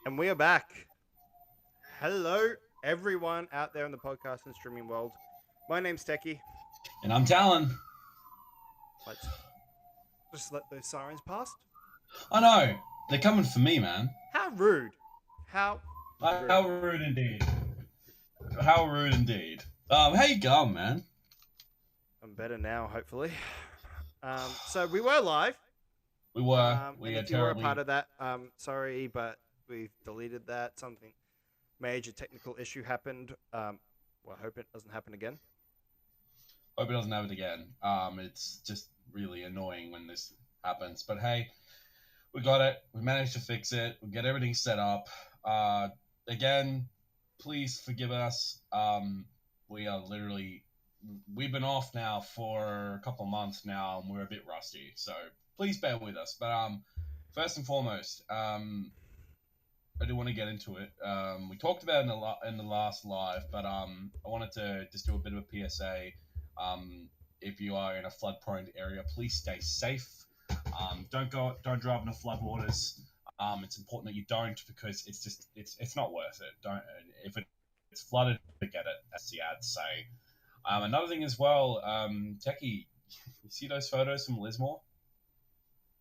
And we are back. Hello, everyone out there in the podcast and streaming world. My name's Techie. And I'm Talon. Let's just let those sirens past. I know. They're coming for me, man. How rude. How rude. How rude indeed. How rude indeed. How you going, man? I'm better now, hopefully. So we were live. We were. And We are if you were a terribly. part of that, sorry, but we've deleted that. Something major technical issue happened. Well, I hope it doesn't happen again. Hope it doesn't happen again. It's just really annoying when this happens. But hey, we got it. We managed to fix it. We get everything set up. Again, please forgive us. We are literally. We've been off now for a couple of months now, and we're a bit rusty. So please bear with us. But first and foremost, I do want to get into it. We talked about it in the last live, but I wanted to just do a bit of a PSA. If you are in a flood-prone area, please stay safe. Don't drive in the floodwaters. It's important that you don't, because it's not worth it. Don't if it's flooded, forget it, as the ads say. Another thing as well, Techie, you see those photos from Lismore?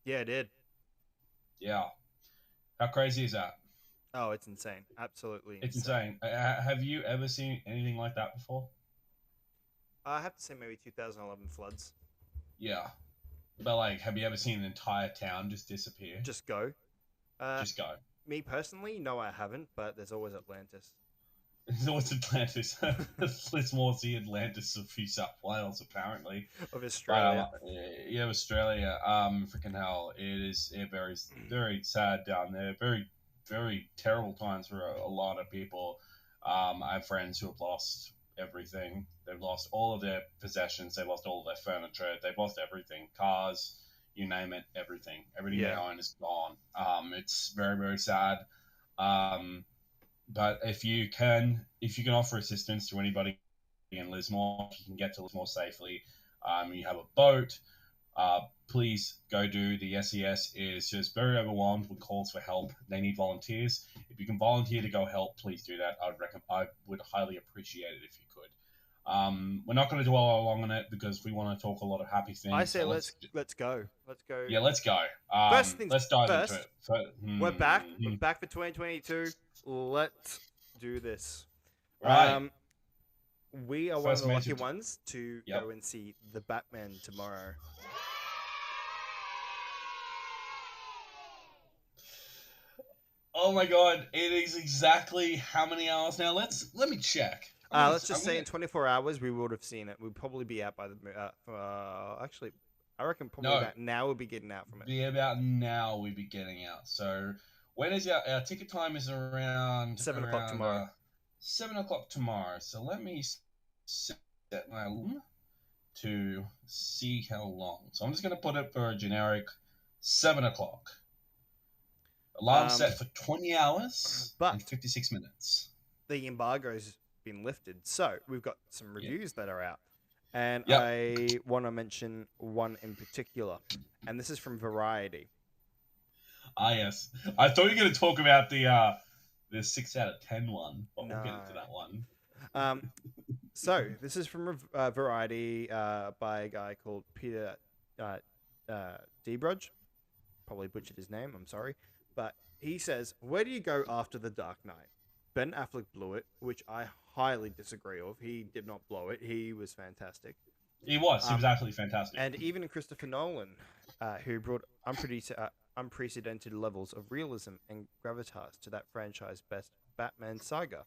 Yeah, it did. Yeah. How crazy is that? Oh, it's insane. Absolutely It's insane. Have you ever seen anything like that before? I have to say maybe 2011 floods. Yeah. But, like, have you ever seen an entire town just disappear? Just go. Just go. Me personally, no, I haven't, but there's always Atlantis. It's always Atlantis. Lismore's the Atlantis of New South Wales, apparently. Of Australia. Yeah, Australia. Freaking hell. It very, very sad down there. Very, very terrible times for a lot of people. I have friends who have lost everything. They've lost all of their possessions. They've lost all of their furniture. They've lost everything. Cars, you name it, everything. Everything they own is gone. It's very, very sad. But if you can offer assistance to anybody in Lismore, if you can get to Lismore safely, you have a boat, please go do. The SES is just very overwhelmed with calls for help. They need volunteers. If you can volunteer to go help, please do that. I would highly appreciate it if you could. We're not going to dwell long on it because we want to talk a lot of happy things. I say let's go. Let's go. Yeah, let's go. First things let's dive first, into it. We're back. We're back for 2022. Let's do this. Right. We are First one of the lucky major- ones to Yep. go and see the Batman tomorrow. Oh my god, it is exactly how many hours now? Let me check. Let's just say in 24 hours we would have seen it. We'd probably be out by the. Actually, I reckon probably No. about now we'll be getting out from it. Be about now we'd be getting out. So when is our ticket time is around 7 o'clock tomorrow. 7 o'clock tomorrow. So let me set my alarm to see how long. So I'm just going to put it for a generic 7 o'clock. Alarm set for 20 hours and 56 minutes. The embargo's been lifted, so we've got some reviews that are out. And I want to mention one in particular, and this is from Variety. Ah, yes. I thought you were going to talk about the 6 out of 10 one, but we'll get into that one. So this is from Variety by a guy called Peter Debrudge. Probably butchered his name. I'm sorry, but he says, "Where do you go after the Dark Knight? Ben Affleck blew it, which I highly disagree of. He did not blow it. He was fantastic. He was absolutely fantastic. And even Christopher Nolan, who brought unprecedented levels of realism and gravitas to that franchise-best Batman saga,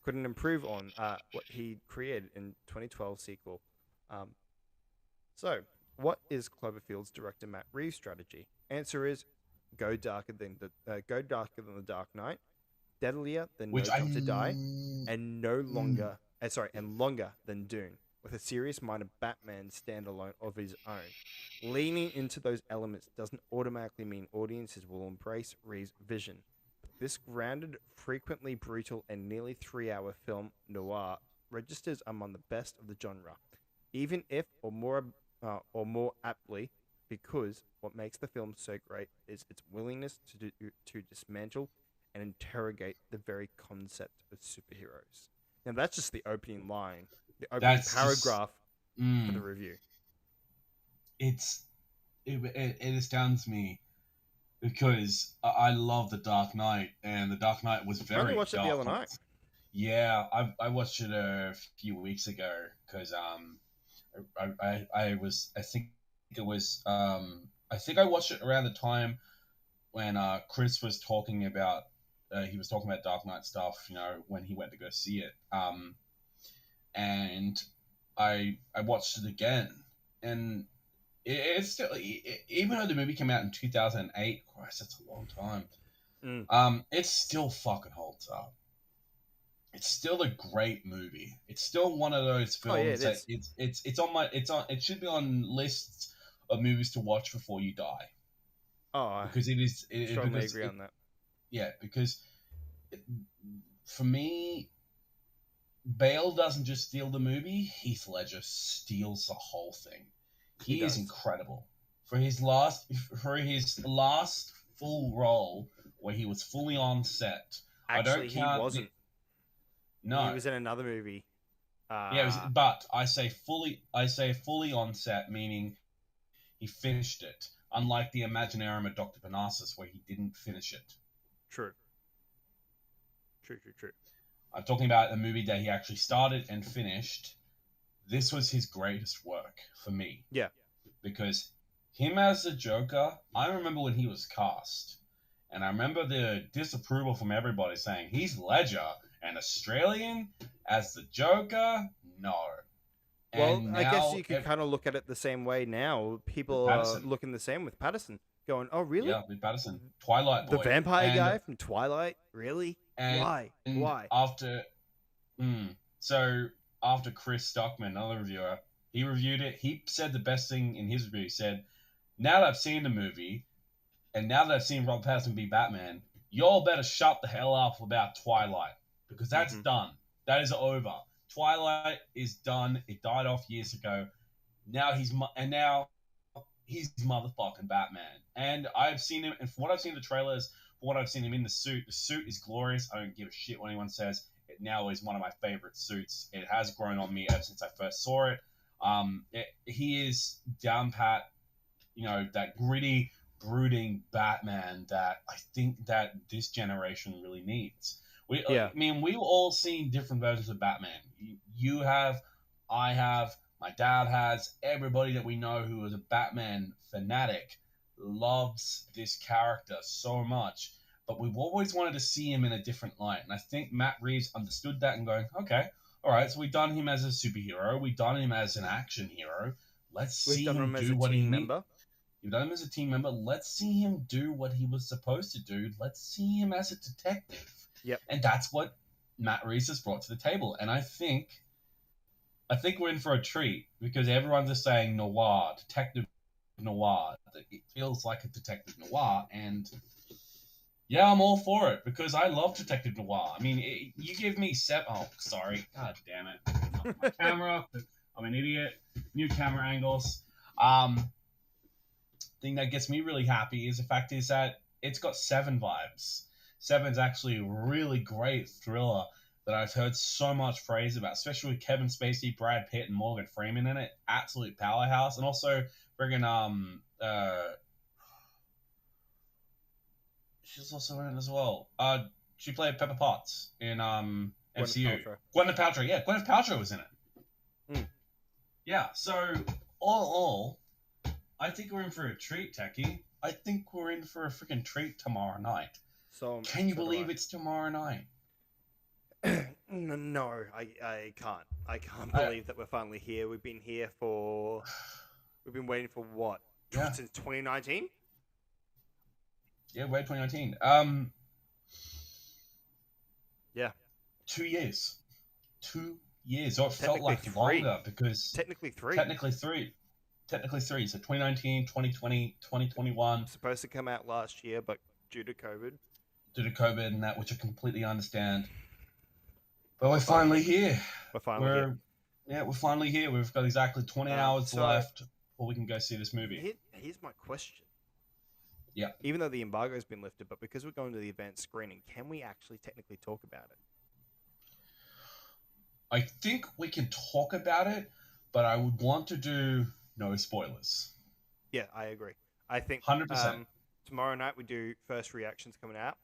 couldn't improve on what he created in 2012 sequel. So, what is Cloverfield's director Matt Reeves' strategy? Answer is go darker than the Dark Knight, deadlier than No Time to Die, and longer than Dune, with a serious-minded Batman standalone of his own. Leaning into those elements doesn't automatically mean audiences will embrace Reeves' vision. This grounded, frequently brutal, and nearly 3-hour film noir registers among the best of the genre, even if, or more aptly, because what makes the film so great is its willingness to dismantle and interrogate the very concept of superheroes. Now, that's just the opening line, the opening That's paragraph for the mm, review. it astounds me because I love The Dark Knight, and The Dark Knight was I only very watched it the dark. other night. Yeah, I watched it a few weeks ago because I think it was I think I watched it around the time when Chris was talking about he was talking about Dark Knight stuff, you know, when he went to go see it. And I watched it again, and it's still even though the movie came out in 2008, Christ, that's a long time. It still fucking holds up. It's still a great movie. It's still one of those Oh yeah, films it that is. it should be on lists of movies to watch before you die Oh, I because it is strongly agree on that. yeah, because it, for me, Bale doesn't just steal the movie; Heath Ledger steals the whole thing. He He is does. incredible for his last full role where he was fully on set. I Actually, don't he count wasn't. He no. was in another movie. Yeah, but I say fully on set, meaning he finished it. Unlike the Imaginarium of Dr. Parnassus, where he didn't finish it. True. I'm talking about a movie that he actually started and finished. This was his greatest work for me. Yeah. Because him as the Joker, I remember when he was cast. And I remember the disapproval from everybody saying, he's Ledger, an Australian as the Joker? No. Well, And I guess now you could kind of look at it the same way now. People are Patterson. looking the same with Patterson, going, "Oh, really? Yeah, with Patterson, Twilight Boy, The vampire guy from Twilight? Really? Why? And Why?" so after Chris Stockman, another reviewer, he reviewed it. He said the best thing in his review. He said, "Now that I've seen the movie, and now that I've seen Rob Pattinson be Batman, y'all better shut the hell up about Twilight because that's done. That is over. Twilight is done. It died off years ago. Now he's motherfucking Batman. And I've seen him, and from what I've seen in the trailers, from what I've seen him in the suit is glorious. I don't give a shit what anyone says. It now is one of my favorite suits. It has grown on me ever since I first saw it. He is down pat, you know, that gritty, brooding Batman that I think that this generation really needs. I mean, we've all seen different versions of Batman. You have, I have, my dad has, everybody that we know who is a Batman fanatic loves this character so much. But we've always wanted to see him in a different light. And I think Matt Reeves understood that and going, okay, all right, so we've done him as a superhero. We've done him as an action hero. Let's see him do what he needs. You've done him as a team member. Let's see him do what he was supposed to do. Let's see him as a detective. Yep. And that's what Matt Reeves has brought to the table. And I think we're in for a treat because everyone's just saying noir, detective noir. It feels like a detective noir. And yeah, I'm all for it because I love detective noir. I mean, you give me oh, sorry. God damn it. My camera. I'm an idiot. New camera angles. Thing that gets me really happy is the fact is that it's got Seven vibes. Seven's actually a really great thriller that I've heard so much praise about, especially with Kevin Spacey, Brad Pitt, and Morgan Freeman in it. Absolute powerhouse. And also friggin' she's also in it as well. She played Pepper Potts in MCU. Gwyneth Paltrow. Yeah, Gwyneth Paltrow was in it. Yeah, so all I think we're in for a treat, Techie. I think we're in for a freaking treat tomorrow night. So can you believe it's tomorrow night? No, I can't. I can't believe that we're finally here. We've been waiting for what? Yeah. Since 2019? Yeah, we're 2019. Yeah. 2 years. 2 years. Or it felt like longer because Technically three. So 2019, 2020, 2021. Supposed to come out last year, but due to COVID and that, which I completely understand. But we're finally here. We're finally here. We've got exactly 20 hours left before we can go see this movie. Here's my question. Yeah. Even though the embargo's been lifted, but because we're going to the advanced screening, can we actually technically talk about it? I think we can talk about it, but I would want to do no spoilers. Yeah, I agree. I think 100%. tomorrow night we do first reactions coming out,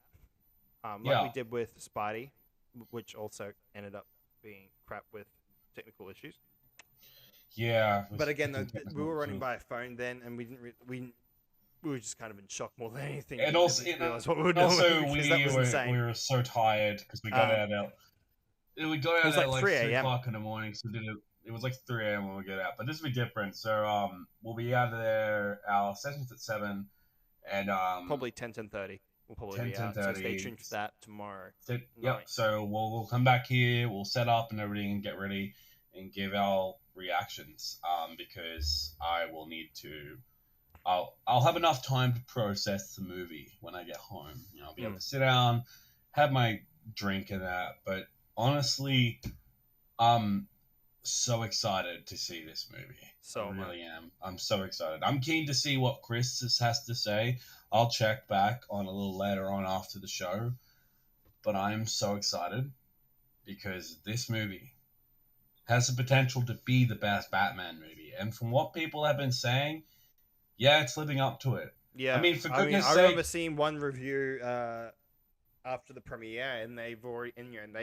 like we Yeah. did with Spidey, which also ended up being crap with technical issues. Yeah. But again, though, freaking we were running technical. by a phone then, and we didn't. We were just kind of in shock more than anything. And We also, didn't realize what we were doing also because that was insane. we were so tired because we got out at It was like 3 3 a.m. o'clock in the morning. So it was like 3 a.m. when we get out. But this will be different. So we'll be out of there. Our session's at 7, and Probably 10:30. We'll probably 10, be out. So stay 10:30. tuned for that tomorrow. Yep. So we'll come back here. We'll set up and everything and get ready and give our reactions. Because I will need to. I'll have enough time to process the movie when I get home. You know, I'll be able to sit down, have my drink and that. But honestly, I'm so excited to see this movie. So I really am. I'm so excited. I'm keen to see what Chris has to say. I'll check back on a little later on after the show. But I am so excited because this movie has the potential to be the best Batman movie. And from what people have been saying, yeah, it's living up to it. yeah, I mean, for goodness I sake, remember seeing one review after the premiere, and they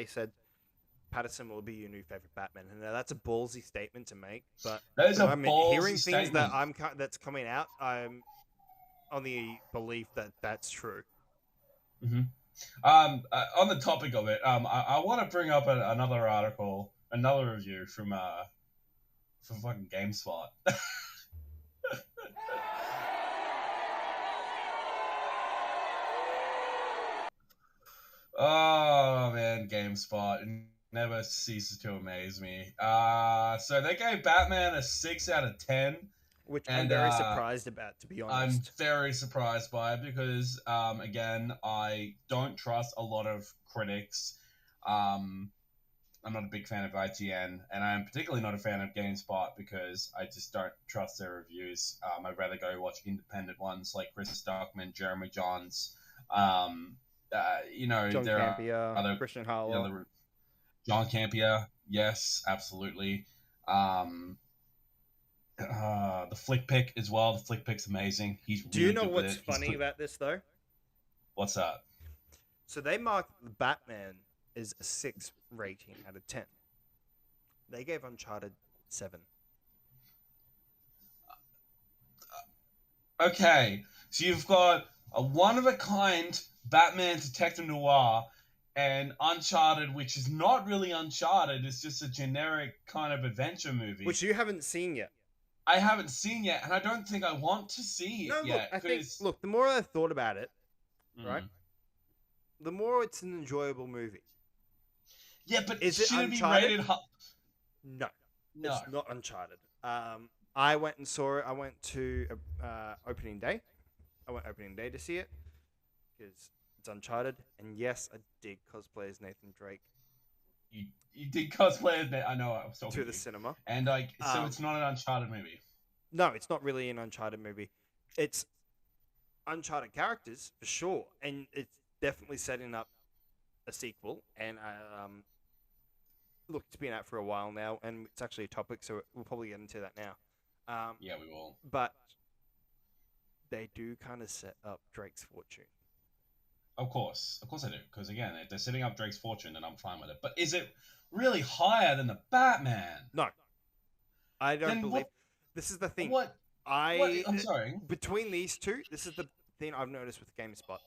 said Patterson will be your new favorite Batman, and that's a ballsy statement to make. But that is a I mean, ballsy hearing statement. things that's coming out, I'm on the belief that that's true. Mm-hmm. On the topic of it, I want to bring up another article, another review from fucking GameSpot. Oh man, GameSpot never ceases to amaze me. So they gave Batman a 6 out of 10, Which and I'm very surprised about, to be honest. I'm very surprised by it because, again, I don't trust a lot of critics. I'm not a big fan of IGN, and I'm particularly not a fan of GameSpot because I just don't trust their reviews. I'd rather go watch independent ones like Chris Stockman, Jeremy Johns. John there Campea, are other Christian Harlow. John Campea, yes, absolutely. The flick pick as well. The flick pick's amazing. He's Do really you know good with what's it. funny about this though? What's that? So they marked the Batman as a 6 rating out of 10. They gave Uncharted 7. Okay, so you've got a one-of-a-kind Batman Detective Noir and Uncharted, which is not really Uncharted. It's just a generic kind of adventure movie. Which you haven't seen yet. I haven't seen yet, and I don't think I want to see it yet. Look, the more I thought about it, right, the more it's an enjoyable movie. Yeah, but is it should Uncharted? It be rated? No, it's not Uncharted. I went and saw it. I went to opening day. I went opening day to see it because it's Uncharted, and yes, I did cosplay as Nathan Drake. You did cosplay as Nathan? I know. I was talking to the cinema, and so it's not an Uncharted movie. No, it's not really an Uncharted movie. It's Uncharted characters for sure, and it's definitely setting up a sequel. And look, it's been out for a while now, and it's actually a topic, so we'll probably get into that now. Yeah, we will. But they do kind of set up Drake's fortune. Of course I do. Because again, if they're setting up Drake's fortune, then I'm fine with it. But is it really higher than the Batman? No, I don't believe. This is the thing. I'm sorry. Between these two, this is the thing I've noticed with GameSpot,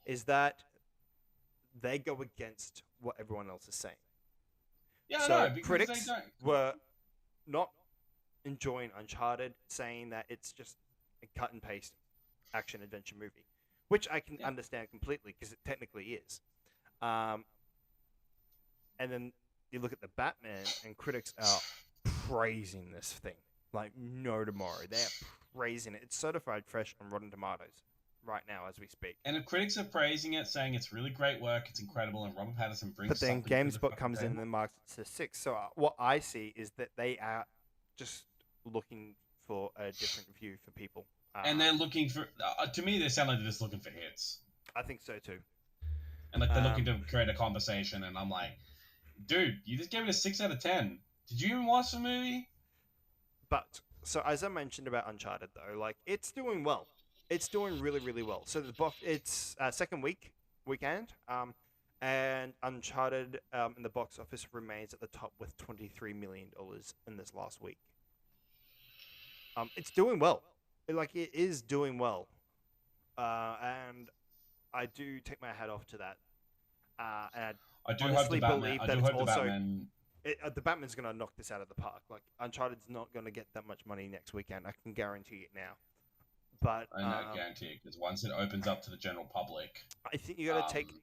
is that they go against what everyone else is saying. Yeah, so no, because critics they don't. were not enjoying Uncharted, saying that it's just a cut and paste action adventure movie, which I can understand completely because it technically is. And then you look at the Batman, and critics are praising this thing like no tomorrow. They're praising it. It's certified fresh on Rotten Tomatoes right now as we speak. And if critics are praising it, saying it's really great work, it's incredible, and Robert Pattinson brings. But then GameSpot comes in game. and marks it to 6. So what I see is that they are just looking for a different view for people. And they're looking for. To me, they sound like they're just looking for hits. I think so too. And like they're looking to create a conversation, and I'm like, dude, you just gave it a 6 out of 10. Did you even watch the movie? But so as I mentioned about Uncharted, though, like it's doing well. It's doing really, really well. So the box, it's second weekend, and Uncharted in the box office remains at the top with $23 million in this last week. It's doing well. It is doing well, and I do take my hat off to that. And I do honestly hope the Batman. believe I that do it's hope the also Batman. the Batman's gonna knock this out of the park. Like Uncharted's not gonna get that much money next weekend. I can guarantee it now. But I know, guarantee it, because once it opens up to the general public, I think you got to take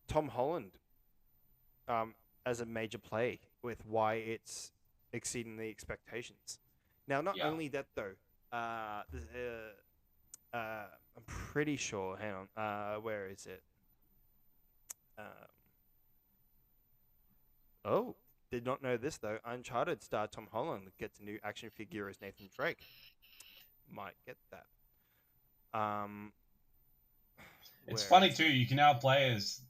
Tom Holland as a major play with why it's exceeding the expectations. Now, not only that though, I'm pretty sure. Hang on, where is it? Oh, did not know this though. Uncharted star Tom Holland gets a new action figure as Nathan Drake. Might get that. It's funny too. You can now play as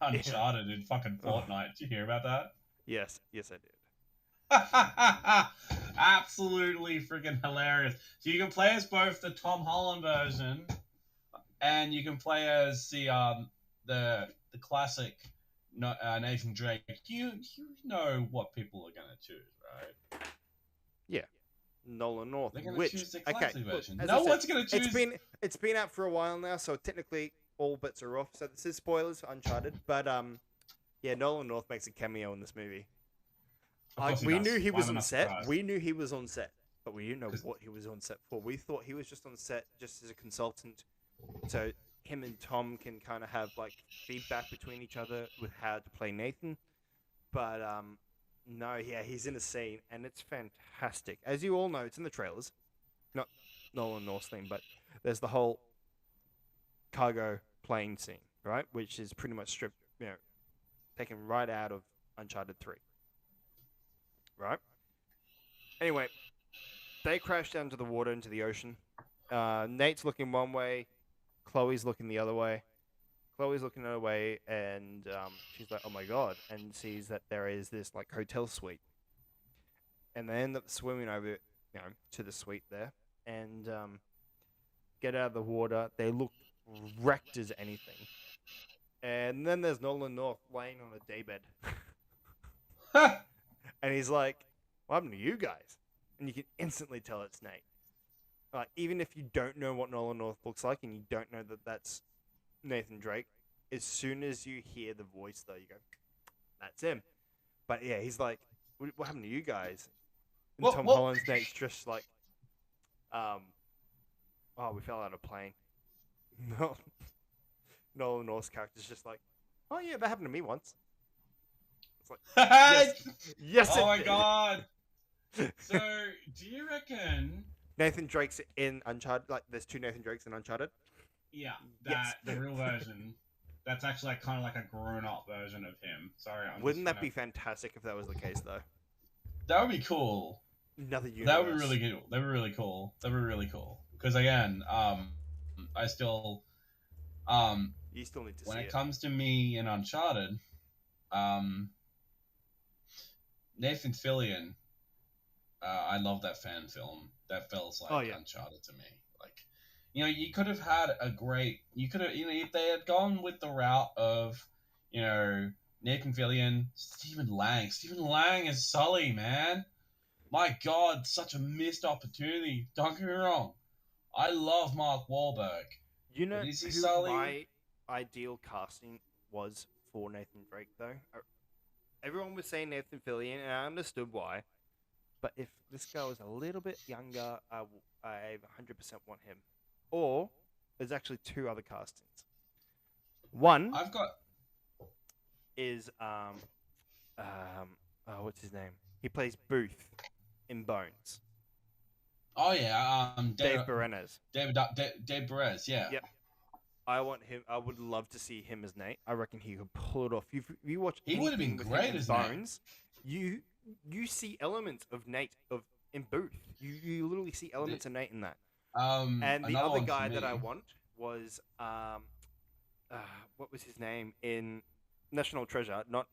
Uncharted in fucking Fortnite. Did you hear about that? Yes, I did. Absolutely freaking hilarious. So you can play as both the Tom Holland version, and you can play as the classic Nathan Drake. You know what people are gonna choose, right? Yeah. Nolan North. They're gonna which choose the classic version. Look, no one's gonna choose. It's been out for a while now, so technically all bets are off. So this is spoilers for Uncharted, but yeah, Nolan North makes a cameo in this movie. We knew he was on set. We knew he was on set, but we didn't know what he was on set for. We thought he was just on set just as a consultant, so him and Tom can kind of have like feedback between each other with how to play Nathan. But no, yeah, he's in a scene, and it's fantastic. As you all know, it's in the trailers. Not Nolan North's thing, but there's the whole cargo plane scene, right? Which is pretty much stripped, taken right out of Uncharted 3. Right? Anyway, they crash down to the water, into the ocean. Nate's looking one way, Chloe's looking the other way. Chloe's looking the other way, and she's like, "Oh my god!" and sees that there is this like hotel suite, and they end up swimming over, to the suite there, and get out of the water. They look wrecked as anything, and then there's Nolan North laying on a daybed, and he's like, "What happened to you guys?" And you can instantly tell it's Nate. Like, even if you don't know what Nolan North looks like, and you don't know that that's Nathan Drake, as soon as you hear the voice, though, you go, "That's him." But yeah, he's like, "What happened to you guys?" And Tom Holland's Nate's just like, "Oh, we fell out of a plane." No, Nolan North's character's just like, "Oh yeah, that happened to me once." It's like, yes. Oh my god. So, do you reckon Nathan Drake's in Uncharted? Like, there's two Nathan Drakes in Uncharted. Yeah, the real version. That's actually like kind of like a grown-up version of him. Sorry, Wouldn't that be fantastic if that was the case, though? That would be cool. Another universe. That would be really good. That would be really cool. That would be really cool. Because again, I still, you still need to see it. When it comes to me in Uncharted, Nathan Fillion, I love that fan film. That feels like Uncharted to me. Like, you could have had if they had gone with the route of, Nathan Fillion, Stephen Lang. Stephen Lang is Sully, man. My God, such a missed opportunity. Don't get me wrong. I love Mark Wahlberg. You know who my ideal casting was for Nathan Drake, though? Everyone was saying Nathan Fillion, and I understood why. But if this guy was a little bit younger, I 100% want him. Or there's actually two other castings. One is what's his name? He plays Booth in Bones. Oh yeah, Dave Barenas. Dave Perez, yeah. Yep. I want him. I would love to see him as Nate. I reckon he could pull it off. You watch. He would have been great as Bones. You see elements of Nate in Booth. You literally see elements of Nate in that. And the Another other one for guy that I me. want was what was his name in National Treasure? Not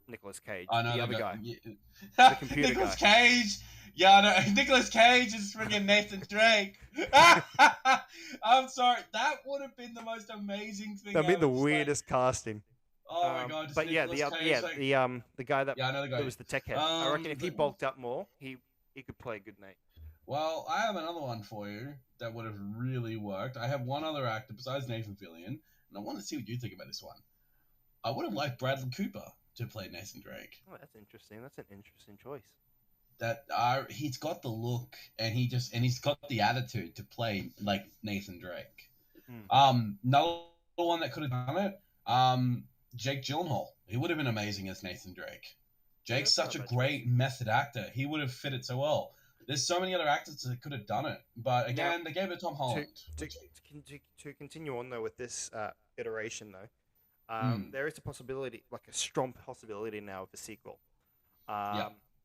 Nicolas Cage. I know The the other guy. guy, the Yeah. computer Nicholas guy. Cage. Yeah, I know. Nicholas Cage is freaking Nathan Drake. I'm sorry. That would have been the most amazing thing That'd be the ever. Just like, weirdest casting. oh my god, just But yeah, Nicholas Cage. Like, the guy that yeah, I know the that guy. was the tech head. I reckon if he The, bulked up more, he could play a good Nate. well, I have another one for you that would have really worked. I have one other actor besides Nathan Fillion, and I want to see what you think about this one. I would have liked Bradley Cooper to play Nathan Drake. Oh, that's interesting. That's an interesting choice. That he's got the look and he's got the attitude to play like Nathan Drake. Another one that could have done it. Jake Gyllenhaal. He would have been amazing as Nathan Drake. Jake's such a great method actor. He would have fit it so well. There's so many other actors that could have done it, but again, they gave it to Tom Holland. To continue on though with this iteration though, there is a possibility, like a strong possibility now of a sequel.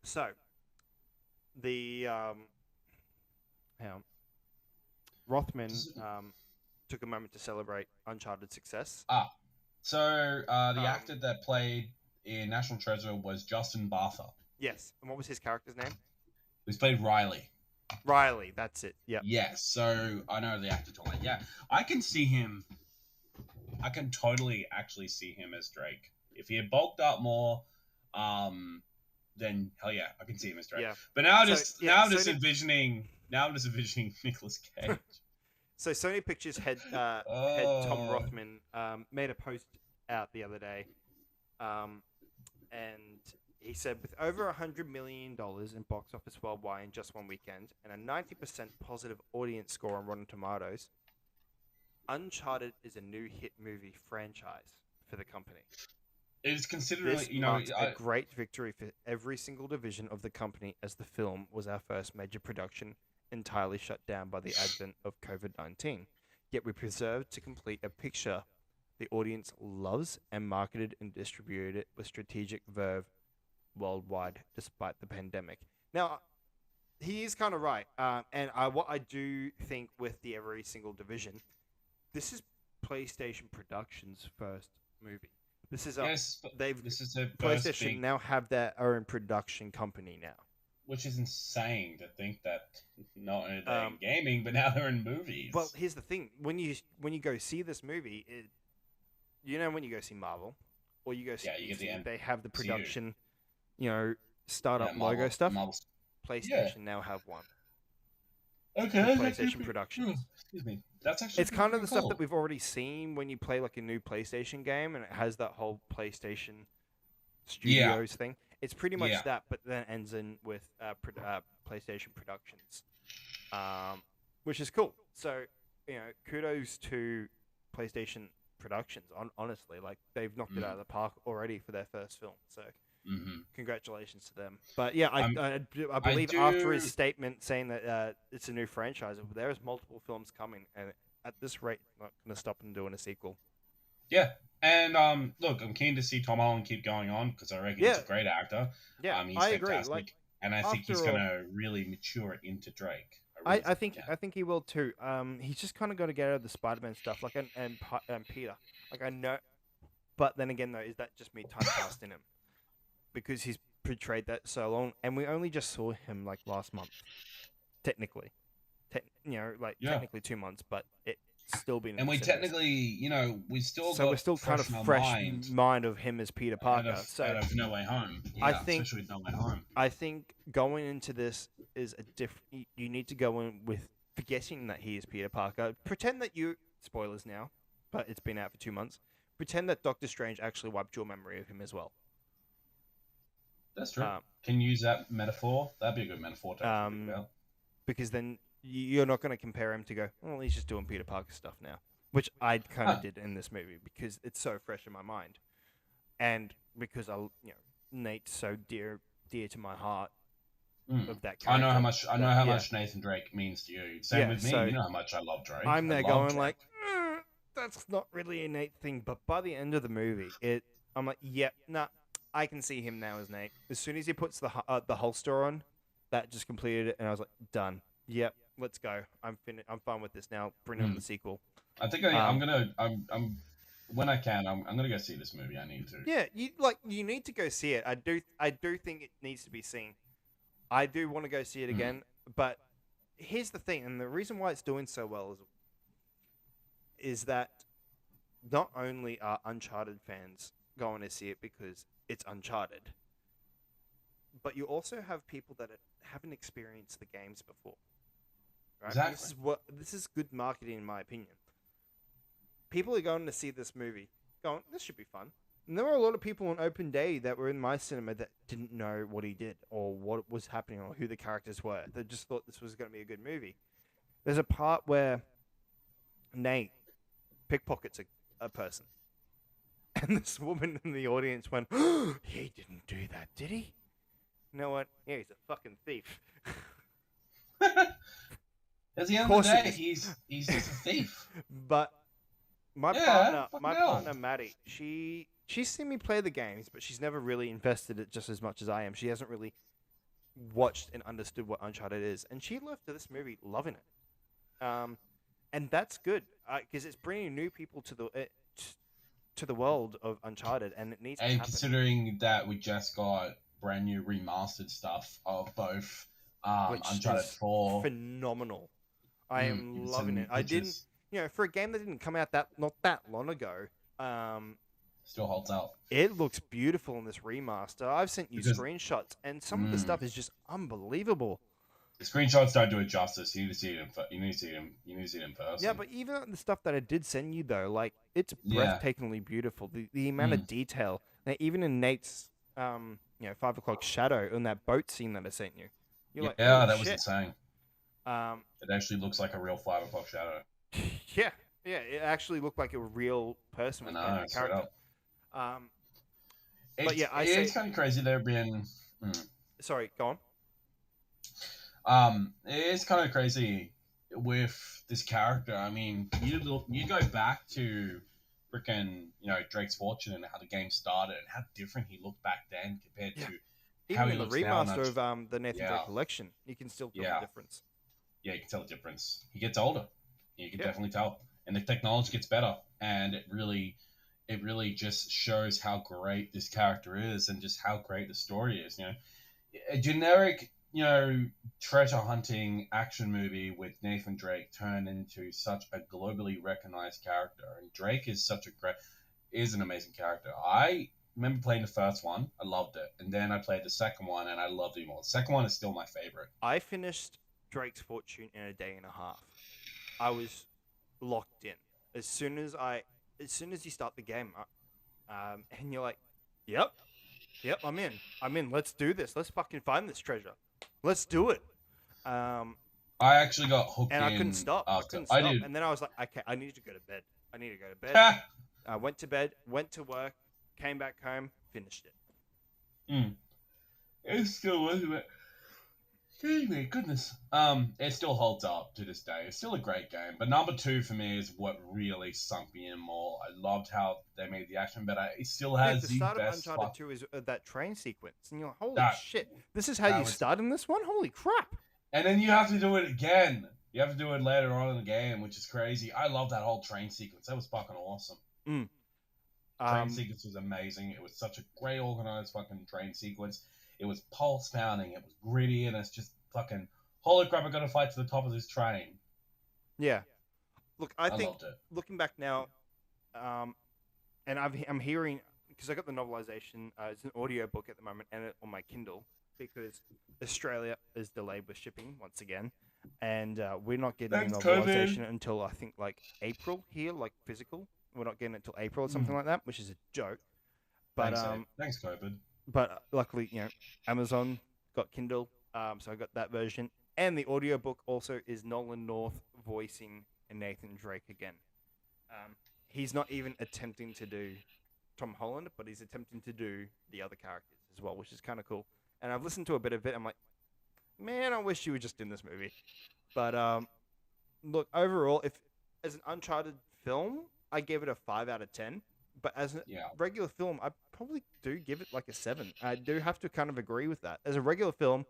So the Rothman took a moment to celebrate Uncharted success. So the actor that played in National Treasure was Justin Bartha. Yes, and what was his character's name? He's played Riley. Riley, that's it. Yeah. Yes, so I know the actor Tom. Yeah, I can see him. I can totally actually see him as Drake. If he had bulked up more, then hell yeah, I can see him as Drake. Yeah. But now I'm just envisioning Nicolas Cage. So Sony Pictures head Tom Rothman made a post out the other day, and he said, with over $100 million in box office worldwide in just one weekend and a 90% positive audience score on Rotten Tomatoes, Uncharted is a new hit movie franchise for the company. It is considered, this marks a great victory for every single division of the company, as the film was our first major production entirely shut down by the advent of COVID-19. Yet we preserved to complete a picture the audience loves and marketed and distributed it with strategic verve worldwide despite the pandemic. Now, he is kind of right. And what I do think with the every single division, this is PlayStation Productions' first movie. This is PlayStation now have their own production company now. Which is insane to think that not only they're in gaming, but now they're in movies. Well, here's the thing: when you go see this movie, when you go see Marvel, or you go see, they have the production, startup logo stuff. PlayStation now have one. Okay. PlayStation Productions. Excuse me. That's actually kind of the stuff that we've already seen when you play like a new PlayStation game, and it has that whole PlayStation Studios thing. It's pretty much that, but then ends in with PlayStation Productions, which is cool. So, kudos to PlayStation Productions. Honestly, like they've knocked it out of the park already for their first film. So, congratulations to them. But yeah, I believe after his statement saying that it's a new franchise, there is multiple films coming, and at this rate, not going to stop them doing a sequel. Yeah. And look, I'm keen to see Tom Holland keep going on because I reckon he's a great actor. Yeah, he's I fantastic, agree. And I think he's going to really mature into Drake. I think he will too. He's just kind of got to get out of the Spider-Man stuff, like and Peter. Like I know, but then again, though, is that just me typecasting him because he's portrayed that so long, and we only just saw him like last month, technically, technically 2 months, but it. Still been, and we technically, we still we're still kind of fresh mind of him as Peter Parker. Out of No Way Home, especially No Way Home. I think going into this is a different. You need to go in with forgetting that he is Peter Parker. Pretend that spoilers now, but it's been out for 2 months. Pretend that Doctor Strange actually wiped your memory of him as well. That's true. Can you use that metaphor? That'd be a good metaphor to talk about. Because then you're not going to compare him to go, well, he's just doing Peter Parker stuff now, which I kind of did in this movie because it's so fresh in my mind, and because Nate's so dear to my heart of that character. I know how much Nathan Drake means to you. Same with me. You know how much I love Drake. I'm there going like, that's not really a Nate thing, but by the end of the movie, I'm like, I can see him now as Nate. As soon as he puts the holster on, that just completed it, and I was like, done. Yep. let's go. I'm fine with this now. Bring on Hmm. the sequel. I think I'm Um, gonna I'm when I can I'm gonna go see this movie. I need to. yeah, you need to go see it. I do think it needs to be seen. I do want to go see it Hmm. again, but here's the thing, and the reason why it's doing so well is that not only are Uncharted fans going to see it because it's Uncharted, but you also have people that haven't experienced the games before, right? And Exactly. this is good marketing in my opinion. People are going to see this movie, going, this should be fun. And there were a lot of people on open day that were in my cinema that didn't know what he did or what was happening or who the characters were. They just thought this was going to be a good movie. There's a part where Nate pickpockets a person, and this woman in the audience went, oh, he didn't do that, did he? You know what? Yeah, he's a fucking thief. At the Of end of the course he day, is. he's just a thief. But Yeah, fucking my hell. partner Maddie, she's seen me play the games, but she's never really invested it just as much as I am. She hasn't really watched and understood what Uncharted is, and she left this movie loving it. And that's good because it's bringing new people to the world of Uncharted, and it needs to And happen. considering that we just got brand new remastered stuff of both Which Uncharted is 4, phenomenal. I you've am been loving sending me it. I didn't, pictures, for a game that didn't come out that not that long ago. Um, still holds out. It looks beautiful in this remaster. I've sent you Because screenshots, and some of the mm, stuff is just unbelievable. the screenshots don't do it justice. You need to see it you need to see him. You need to see it in Yeah, person. but even the stuff that I did send you, though, like it's Yeah. breathtakingly beautiful. The amount Mm. of detail, like, even in Nate's, 5 o'clock shadow in that boat scene that I sent you, you're like, Yeah, holy that was shit. insane. Um, It actually looks like a real 5 o'clock shadow. yeah, yeah, it actually looked like a real person I was playing know, that straight character. up. Um, but It's yeah, I it's say, kind of crazy there being. Mm. sorry, go on. It's kind of crazy with this character. I mean, you go back to freaking Drake's Fortune and how the game started and how different he looked back then compared Yeah, to how even he in the looks now. remaster of the Nathan Yeah, Drake collection, you can still feel the yeah, difference. yeah. You can tell the difference. He gets older. You can Yeah. definitely tell, and the technology gets better, and it really just shows how great this character is and just how great the story is. A generic, treasure hunting action movie with Nathan Drake turned into such a globally recognized character. And Drake is an amazing character. I remember playing the first one, I loved it. And then I played the second one and I loved it more. The second one is still my favorite. I finished Drake's Fortune in a day and a half. I was locked in as soon as you start the game, and you're like, "Yep, yep, I'm in. Let's do this. Let's fucking find this treasure. Let's do it." Um, I actually got hooked and I couldn't in stop. I after couldn't I stop. did. And then I was like, "Okay, I need to go to bed. I need to go to bed." Ha! I went to bed, went to work, came back home, finished it. Mm. It's still worth it. Excuse me, goodness. It still holds up to this day. It's still a great game, but number two for me is what really sunk me in more. I loved how they made the action better. It still Yeah, has the the start of best Uncharted 2 is that train sequence. And you're like, holy that shit, this is how that you was, start in this one? Holy crap. and then you have to do it again. You have to do it later on in the game, which is crazy. I love that whole train sequence. That was fucking awesome. Mm. Train sequence was amazing. It was such a great organized fucking train sequence. It was pulse pounding. It was gritty, and it's just fucking holy crap! I got to fight to the top of this train. Yeah. Look, I I think loved it. looking back now, and I'm hearing because I got the novelization. It's an audio book at the moment, and it on my Kindle because Australia is delayed with shipping once again, and we're not getting Thanks, the COVID. novelization until I think like April here, like physical. We're not getting it until April or something like that, which is a joke. But Thanks, COVID. but luckily, Amazon got Kindle, so I got that version, and the audiobook also is Nolan North voicing Nathan Drake again. He's not even attempting to do Tom Holland, but he's attempting to do the other characters as well, which is kind of cool. And I've listened to a bit of it. I'm like, man, I wish you were just in this movie. But look, overall, if as an Uncharted film, I gave it a 5 out of 10. But as a regular film, I probably do give it like a 7. I do have to kind of agree with that. As a regular film,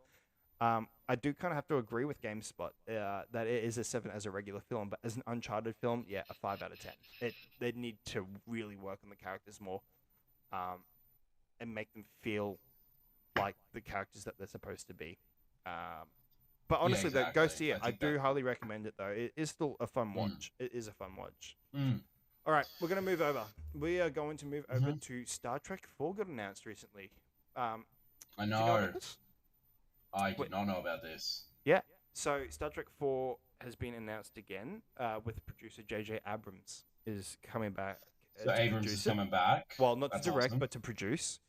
I do kind of have to agree with GameSpot that it is a 7 as a regular film, but as an Uncharted film, yeah, a 5 out of 10. They need to really work on the characters more, and make them feel like the characters that they're supposed to be. But honestly, go see it. I do highly recommend it, though. It is still a fun watch. It is a fun watch. All right, we're going to move over. We are going to move over to Star Trek 4 got announced recently. I know. Did you know about this? I did not know about this. Yeah. So Star Trek 4 has been announced again, with producer J.J. Abrams is coming back. So Abrams is coming back? Well, not to direct, but to produce,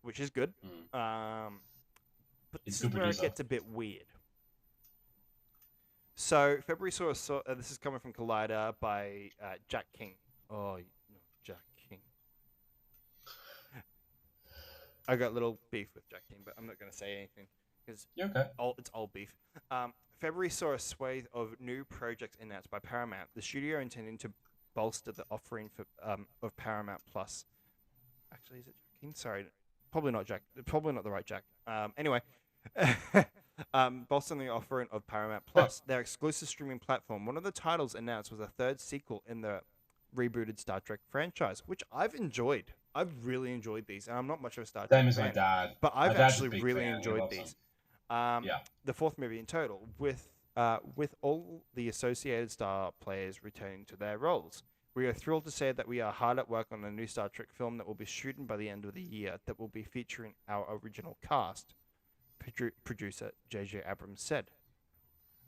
which is good. But this is where it gets a bit weird. So February saw this is coming from Collider by Jack King. Oh, no, Jack King. I got a little beef with Jack King, but I'm not going to say anything because it's old beef. February saw a swathe of new projects announced by Paramount, the studio intending to bolster the offering for of Paramount Plus. Actually, is it Jack King? Sorry, probably not Jack. Probably not the right Jack. Anyway. Bolstering the offering of Paramount Plus, their exclusive streaming platform. One of the titles announced was a third sequel in the rebooted Star Trek franchise, which I've enjoyed. I've really enjoyed these, and I'm not much of a Star Trek fan. Same as my dad. But I've actually really enjoyed these. The fourth movie in total, with all the associated star players returning to their roles. We are thrilled to say that we are hard at work on a new Star Trek film that will be shooting by the end of the year that will be featuring our original cast. Producer J.J. Abrams said.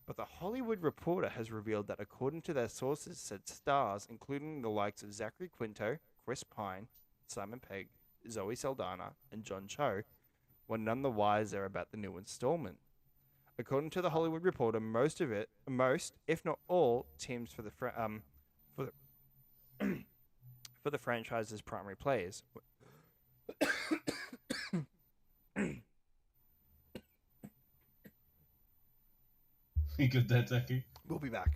But the Hollywood Reporter has revealed that according to their sources, said stars, including the likes of Zachary Quinto, Chris Pine, Simon Pegg, Zoe Saldana, and John Cho, were none the wiser about the new installment. According to the Hollywood Reporter, most, if not all, teams for the for the franchise's primary players. You good there, Techie? We'll be back.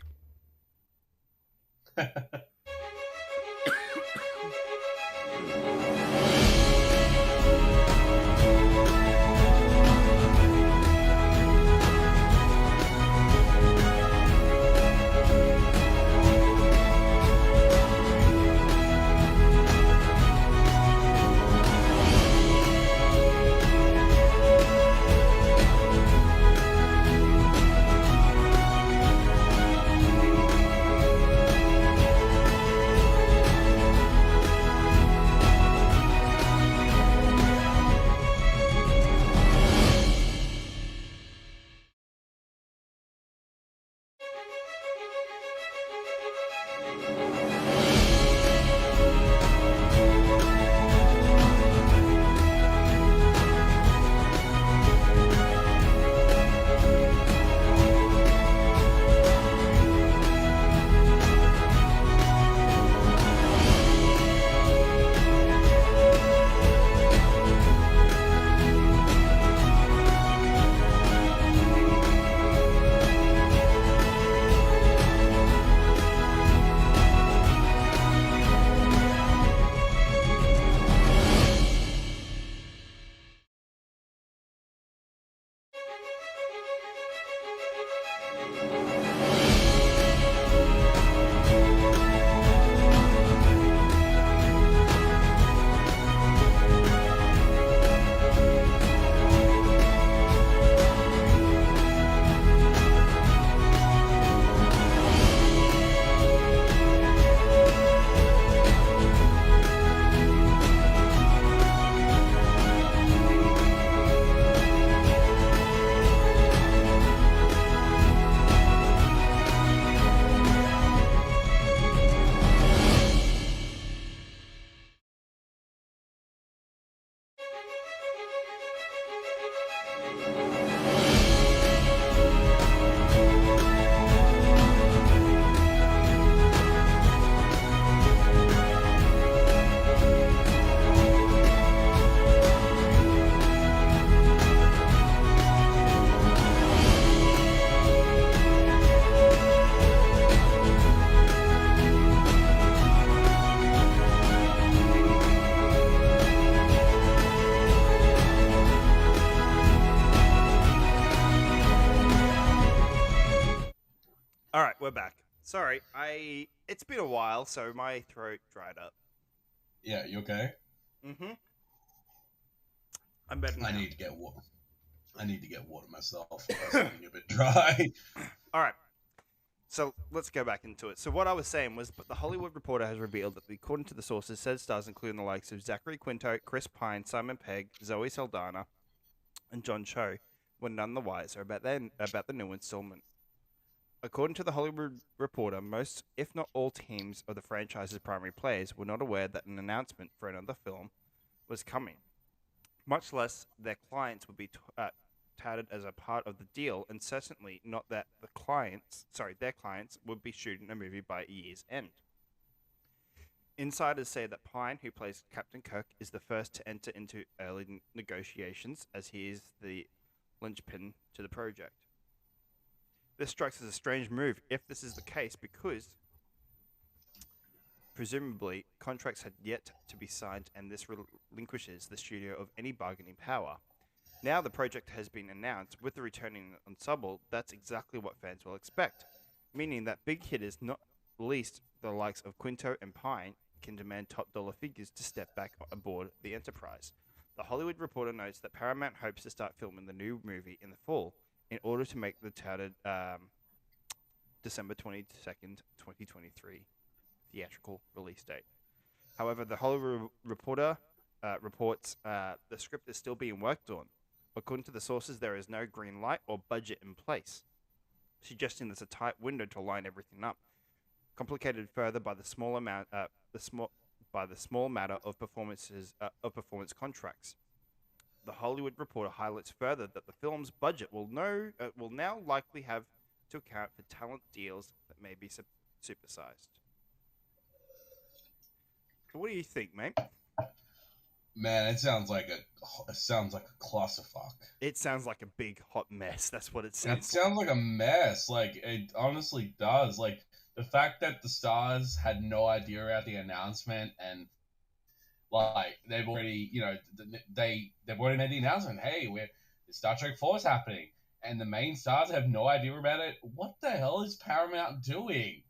All right, we're back. Sorry, it's been a while, so my throat dried up. Yeah, you okay? Mm-hmm. I'm better I now. need to get water. I need to get water myself. I was getting a bit dry. All right, so let's go back into it. So what I was saying was, but the Hollywood Reporter has revealed that, according to the sources, said stars including the likes of Zachary Quinto, Chris Pine, Simon Pegg, Zoe Saldana, and John Cho were none the wiser about the new installment. According to the Hollywood Reporter, most, if not all, teams of the franchise's primary players were not aware that an announcement for another film was coming, much less their clients would be touted as a part of the deal, and certainly not that their clients would be shooting a movie by year's end. Insiders say that Pine, who plays Captain Kirk, is the first to enter into early negotiations, as he is the linchpin to the project. This strikes as a strange move if this is the case, because presumably contracts had yet to be signed, and this relinquishes the studio of any bargaining power. Now the project has been announced with the returning ensemble. That's exactly what fans will expect, meaning that big hitters, not least the likes of Quinto and Pine, can demand top dollar figures to step back aboard the enterprise. The Hollywood Reporter notes that Paramount hopes to start filming the new movie in the fall in order to make the touted December 22nd, 2023 theatrical release date. However, the Hollywood Reporter reports the script is still being worked on. According to the sources, there is no green light or budget in place, suggesting there's a tight window to line everything up. Complicated further by the small matter of performance contracts. The Hollywood Reporter highlights further that the film's budget will now likely have to account for talent deals that may be supersized. What do you think, mate? Man, it sounds like a clusterfuck. It sounds like a big hot mess. That's what it It sounds like. sounds like a mess. Like it honestly does. Like the fact that the stars had no idea about the announcement, and like they've already, they've already made the announcement. Hey, we're Star Trek 4 is happening, and the main stars have no idea about it. What the hell is Paramount doing?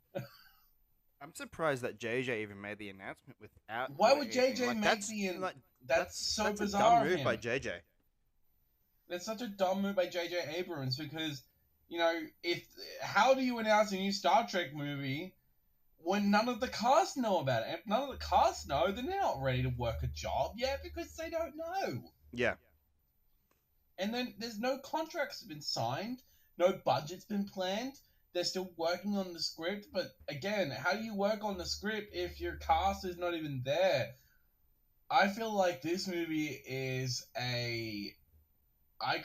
I'm surprised that JJ even made the announcement without Why doing would anything. JJ Like make that's the? like That's so that's a dumb bizarre of move by him. JJ. That's such a dumb move by J.J. Abrams because, if how do you announce a new Star Trek movie when none of the cast know about it? If none of the cast know, then they're not ready to work a job yet because they don't know. Yeah, And then there's no contracts have been signed, no budget's been planned. They're still working on the script, but again, how do you work on the script if your cast is not even there? I feel like this movie is I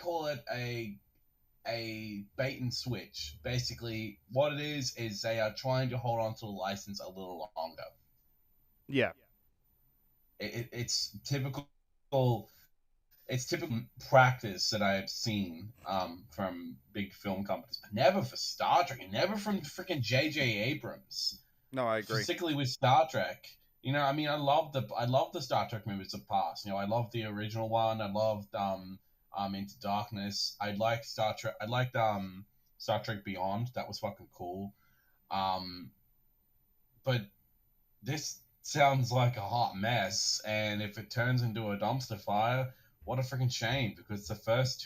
call it a bait and switch. Basically, what it is they are trying to hold on to the license a little longer. yeah, It's typical. It's typical practice that I have seen from big film companies, but never for Star Trek, and never from freaking J.J. Abrams. no, I agree. Particularly with Star Trek. I mean, I love the Star Trek movies of the past. I loved the original one. I loved Into Darkness. I liked Star Trek. I liked Star Trek Beyond. That was fucking cool. Um, but this sounds like a hot mess, and if it turns into a dumpster fire, what a freaking shame, because the first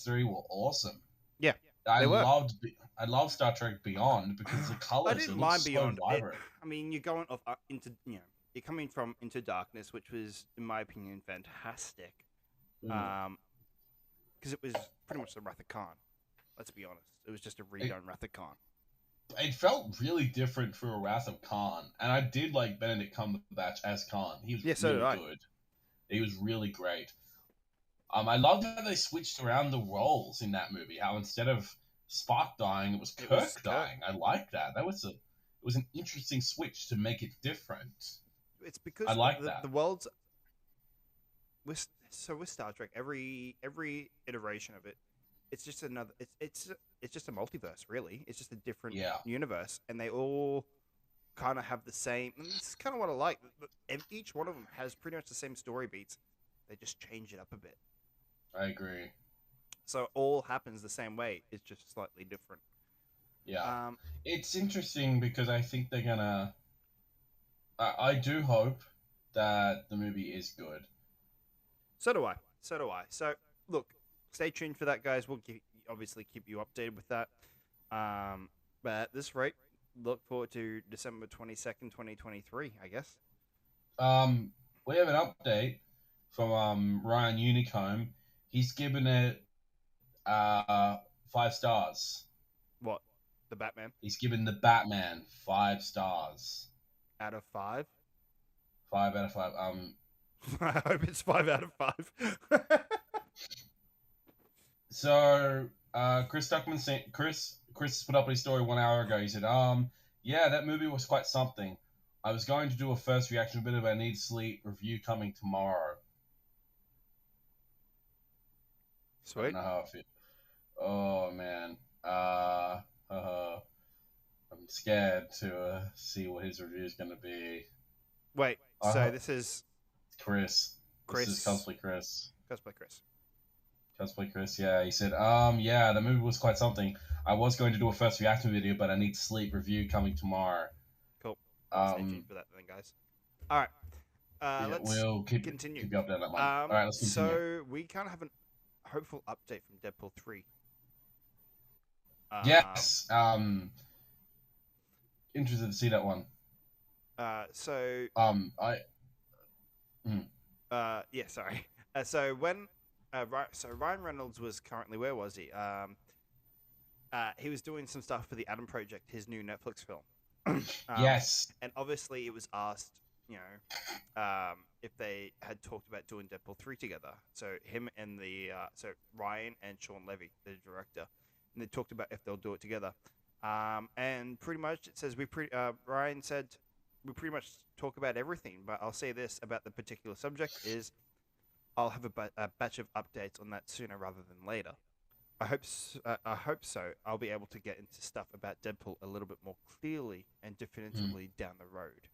three were awesome. Yeah, I they were. loved I love Star Trek Beyond because the I colors, it didn't looks mind so Beyond it. vibrant. I mean, you're going off into you're coming from Into Darkness, which was, in my opinion, fantastic. Mm. Um, because it was pretty much the Wrath of Khan. Let's be honest, it was just a It, redone Wrath of Khan. it felt really different for a Wrath of Khan, and I did like Benedict Cumberbatch as Khan. He was Yeah, so did really I. good. He was really great. I loved how they switched around the roles in that movie. How instead of Spock dying, it was It was Kirk Kirk. dying. I like that. It was an interesting switch to make it different. It's I because like the that. world's with Star Trek, every iteration of it, it's just another. It's just a multiverse, really. It's just a different Yeah, universe, and they all kind of have the same. And this is kind of what I like. Each one of them has pretty much the same story beats. They just change it up a bit, I agree. so it all happens the same way. It's just slightly different. Yeah. Um, It's interesting because I think they're gonna. I do hope that the movie is good. so do I. So do I. So look, stay tuned for that, guys. Obviously keep you updated with that. Um, but at this rate, look forward to December 22nd, 2023. I guess. Um, we have an update from Ryan Unicomb. He's given it 5 stars. What? The Batman He's given the Batman 5 stars. out of five. 5 out of 5. I hope it's 5 out of 5. So Chris Duckman sent Chris put up his story 1 hour ago. He said, yeah, that movie was quite something. I was going to do a first reaction bit of I Need Sleep review coming tomorrow. I don't Sweet. know how I feel. Oh man. I'm scared to see what his review is going to be. Wait. I So hope this is Chris. Chris. This is cosplay Chris. Cosplay Chris. Cosplay Chris, yeah. He said, yeah, the movie was quite something. I was going to do a first reaction video, but I need sleep review coming tomorrow. Cool. Stay tuned for that then, guys. All right. Yeah, Let's we'll keep you updated on that one. All right, let's continue. So we kind of have a hopeful update from Deadpool 3. Yes. Interested to see that one. So. Yeah. Sorry. So when. So Ryan Reynolds was currently, where was he? He was doing some stuff for the Adam Project, his new Netflix film. Yes. And obviously it was asked, if they had talked about doing Deadpool 3 together. So him and so Ryan and Sean Levy, the director, and they talked about if they'll do it together. And pretty much it says Ryan said we pretty much talk about everything, but I'll say this about the particular subject is I'll have a batch of updates on that sooner rather than later. I hope so. I'll be able to get into stuff about Deadpool a little bit more clearly and definitively down the road.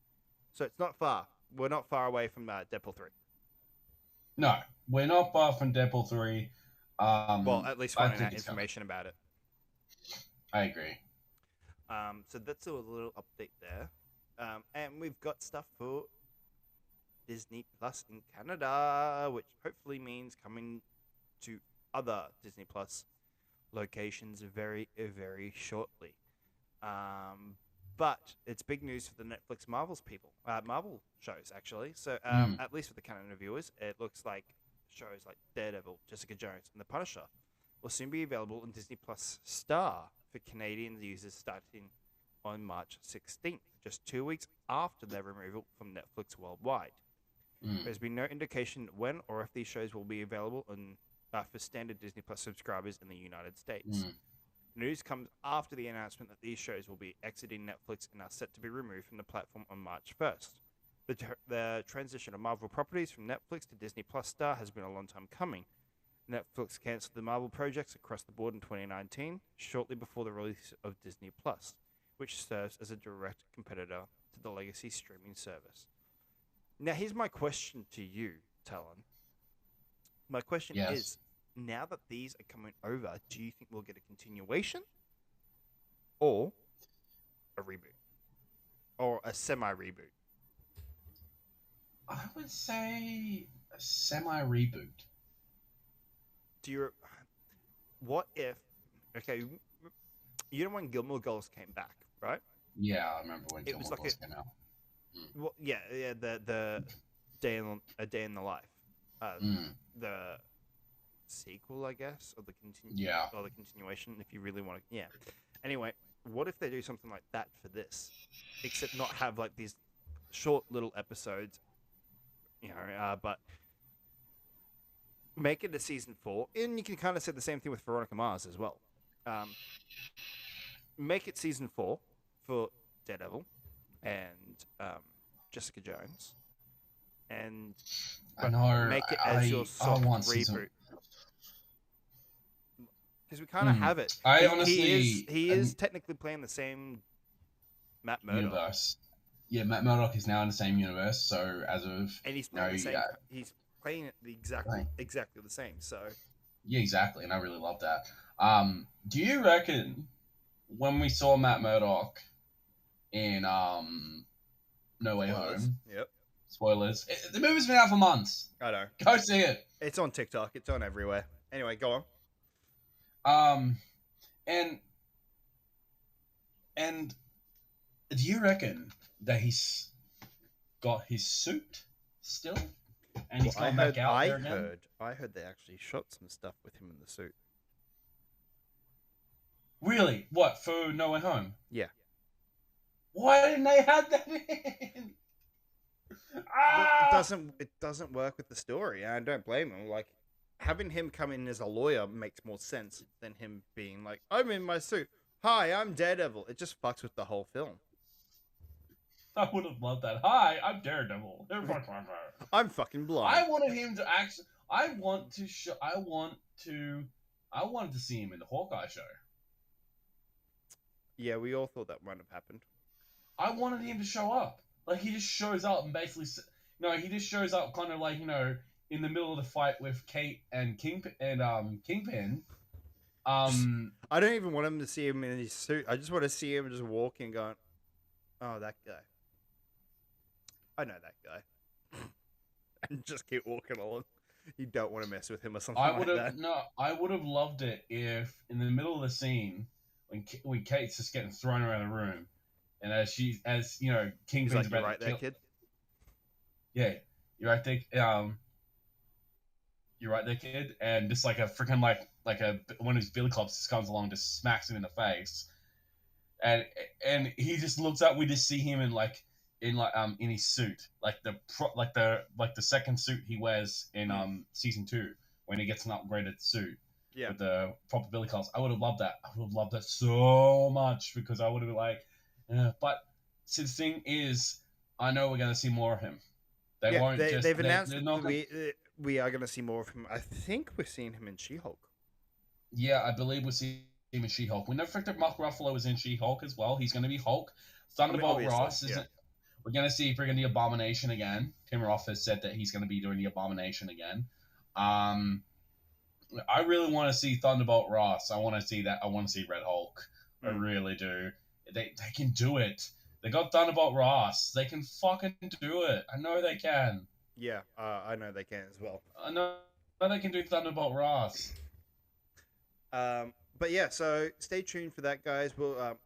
So it's not far. We're not far away from Deadpool 3. No, we're not far from Deadpool 3. Well, at least finding out information about it. I agree. So that's a little update there. And we've got stuff for Disney Plus in Canada, which hopefully means coming to other Disney Plus locations very, very shortly. But it's big news for the Netflix Marvel shows, actually. So at least for the Canada viewers, it looks like shows like Daredevil, Jessica Jones, and The Punisher will soon be available on Disney Plus Star for Canadian users starting on March 16th, just 2 weeks after their removal from Netflix worldwide. There's been no indication when or if these shows will be available for standard Disney Plus subscribers in the United States. News comes after the announcement that these shows will be exiting Netflix and are set to be removed from the platform on March 1st. The transition of Marvel properties from Netflix to Disney Plus Star has been a long time coming. Netflix cancelled the Marvel projects across the board in 2019, shortly before the release of Disney Plus, which serves as a direct competitor to the legacy streaming service. Now, here's my question to you, Talon. My question is, now that these are coming over, do you think we'll get a continuation or a reboot or a semi-reboot? I would say a semi-reboot. What if, okay, you know when Gilmore Girls came back, right? Yeah, I remember when Gilmore Girls came out. Well, yeah, the day in the life, the sequel, I guess, or the continuation, if you really want to. Yeah. Anyway, what if they do something like that for this, except not have like these short little episodes, but make it a season 4, and you can kind of say the same thing with Veronica Mars as well. Make it season 4 for Daredevil and Jessica Jones, and make it as your soft reboot. Because we kind of have it. He is technically playing the same Matt Murdock universe. Yeah, Matt Murdock is now in the same universe. So as of and he's playing the same. He's playing it exactly the same. So yeah, exactly, and I really love that. Do you reckon when we saw Matt Murdock in No Way Spoilers. Home. Yep. Spoilers. The movie's been out for months. I know. Go see it. It's on TikTok. It's on everywhere. Anyway, go on. And do you reckon that he's got his suit still, and he's gone back out there again? I heard they actually shot some stuff with him in the suit. Really? What, for No Way Home? Yeah. Why didn't they have that in? It doesn't work with the story, and I don't blame him. Like, having him come in as a lawyer makes more sense than him being like, I'm in my suit. Hi, I'm Daredevil. It just fucks with the whole film. I would have loved that. Hi, I'm Daredevil. I'm fucking blind. I wanted him to actually. I wanted to see him in the Hawkeye show. Yeah, we all thought that might have happened. I wanted him to show up. Like, he just shows up and basically, he just shows up kind of like, in the middle of the fight with Kate and Kingpin. I don't even want him to see him in his suit. I just want to see him just walking, going, "Oh, that guy. I know that guy," and just keep walking along. You don't want to mess with him or something like that. No, I would have loved it if in the middle of the scene when Kate's just getting thrown around the room, and as Kingpin's like, about "You're right to there, kill, kid." Yeah, you're right there. You're right there, kid. And just like a freaking one of his billy clubs just comes along, and just smacks him in the face, and he just looks up. We just see him in his suit, like the second suit he wears in season 2 when he gets an upgraded suit. Yeah. With the proper billy clubs. I would have loved that. I would have loved that so much, because I would have been like, but see, the thing is, I know we're going to see more of him. They've announced we are going to see more of him. I think we're seeing him in She-Hulk. Yeah, I believe we're seeing him in She-Hulk. We know for that Mark Ruffalo is in She-Hulk as well. He's going to be Hulk. Thunderbolt Ross isn't. We're going to see friggin' the Abomination again. Tim Roth has said that he's going to be doing the Abomination again. I really want to see Thunderbolt Ross. I want to see that. I want to see Red Hulk. I really do. They can do it. They got Thunderbolt Ross. They can fucking do it. I know they can. Yeah, I know they can as well. I know they can do Thunderbolt Ross. But yeah, so stay tuned for that, guys. We'll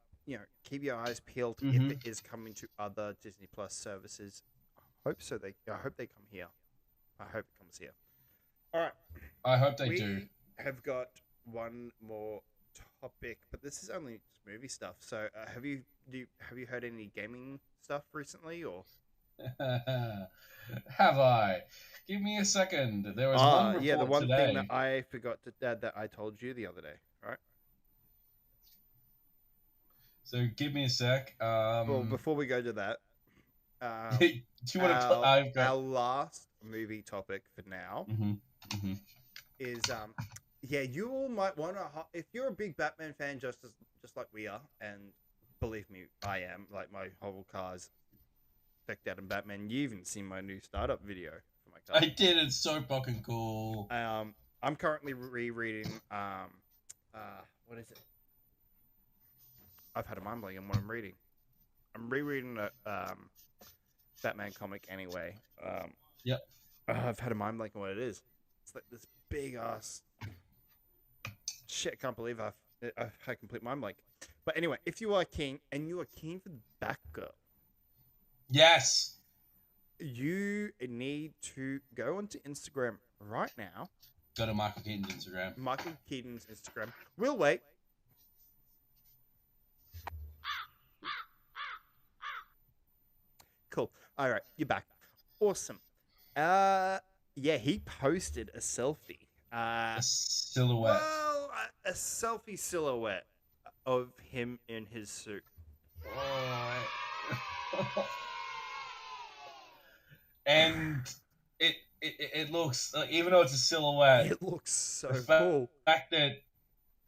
keep your eyes peeled if it is coming to other Disney Plus services. I hope so. I hope they come here. I hope it comes here. All right. I hope they do. We have got one more topic, but this is only just movie stuff. So, have you heard any gaming stuff recently, or? Have I? Give me a second. There was one report the one today. thing that I forgot to add that I told you the other day, right? So give me a sec. Well, before we go to that, do you want to? Our last movie topic for now is you all might want to, if you're a big Batman fan, just like we are, and believe me, I am. Like, my whole car's decked out in Batman. You even seen my new startup video for my car. I did. It's so fucking cool. I'm currently rereading. What is it? I've had a mind blank on what I'm reading. I'm rereading a Batman comic anyway. Yep. I've had a mind blank on what it is. It's like this big ass shit. I can't believe I've had a complete mind blank. But anyway, if you are keen for the Batgirl, yes, you need to go onto Instagram right now. Go to Michael Keaton's Instagram. Michael Keaton's Instagram. We'll wait. Cool. All right, you're back. Awesome. He posted a selfie. A silhouette. Well, a selfie silhouette of him in his suit. Oh. And it looks, even though it's a silhouette, it looks so The cool. fact that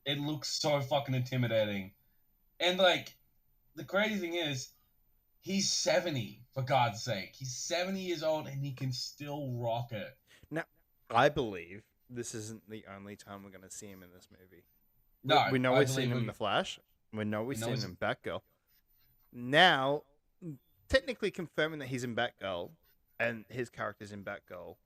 it looks so fucking intimidating. And like, the crazy thing is, he's 70, for God's sake. He's 70 years old and he can still rock it. Now, I believe this isn't the only time we're going to see him in this movie. No, we know we've seen him in The Flash. We know we've We know seen he's- him in Batgirl. Now, technically confirming that he's in Batgirl and his character's in Batgirl,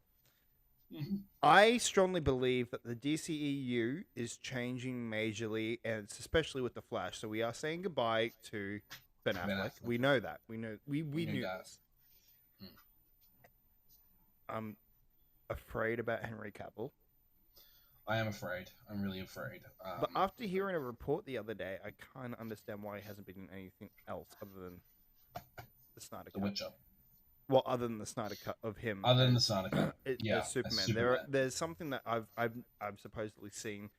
Mhm. I strongly believe that the DCEU is changing majorly, and it's especially with the Flash. So we are saying goodbye to Ben Affleck. Affleck. We know that. We knew that. this. Mm. I'm afraid about Henry Cavill. I am afraid. I'm really afraid. But after hearing a report the other day, I kind of understand why he hasn't been in anything else other than the Snyder The Cut. Witcher. Well, other than the Snyder Cut of him, Other than the Snyder Cut, yeah, as Superman. as Superman. There's something that I've supposedly seen.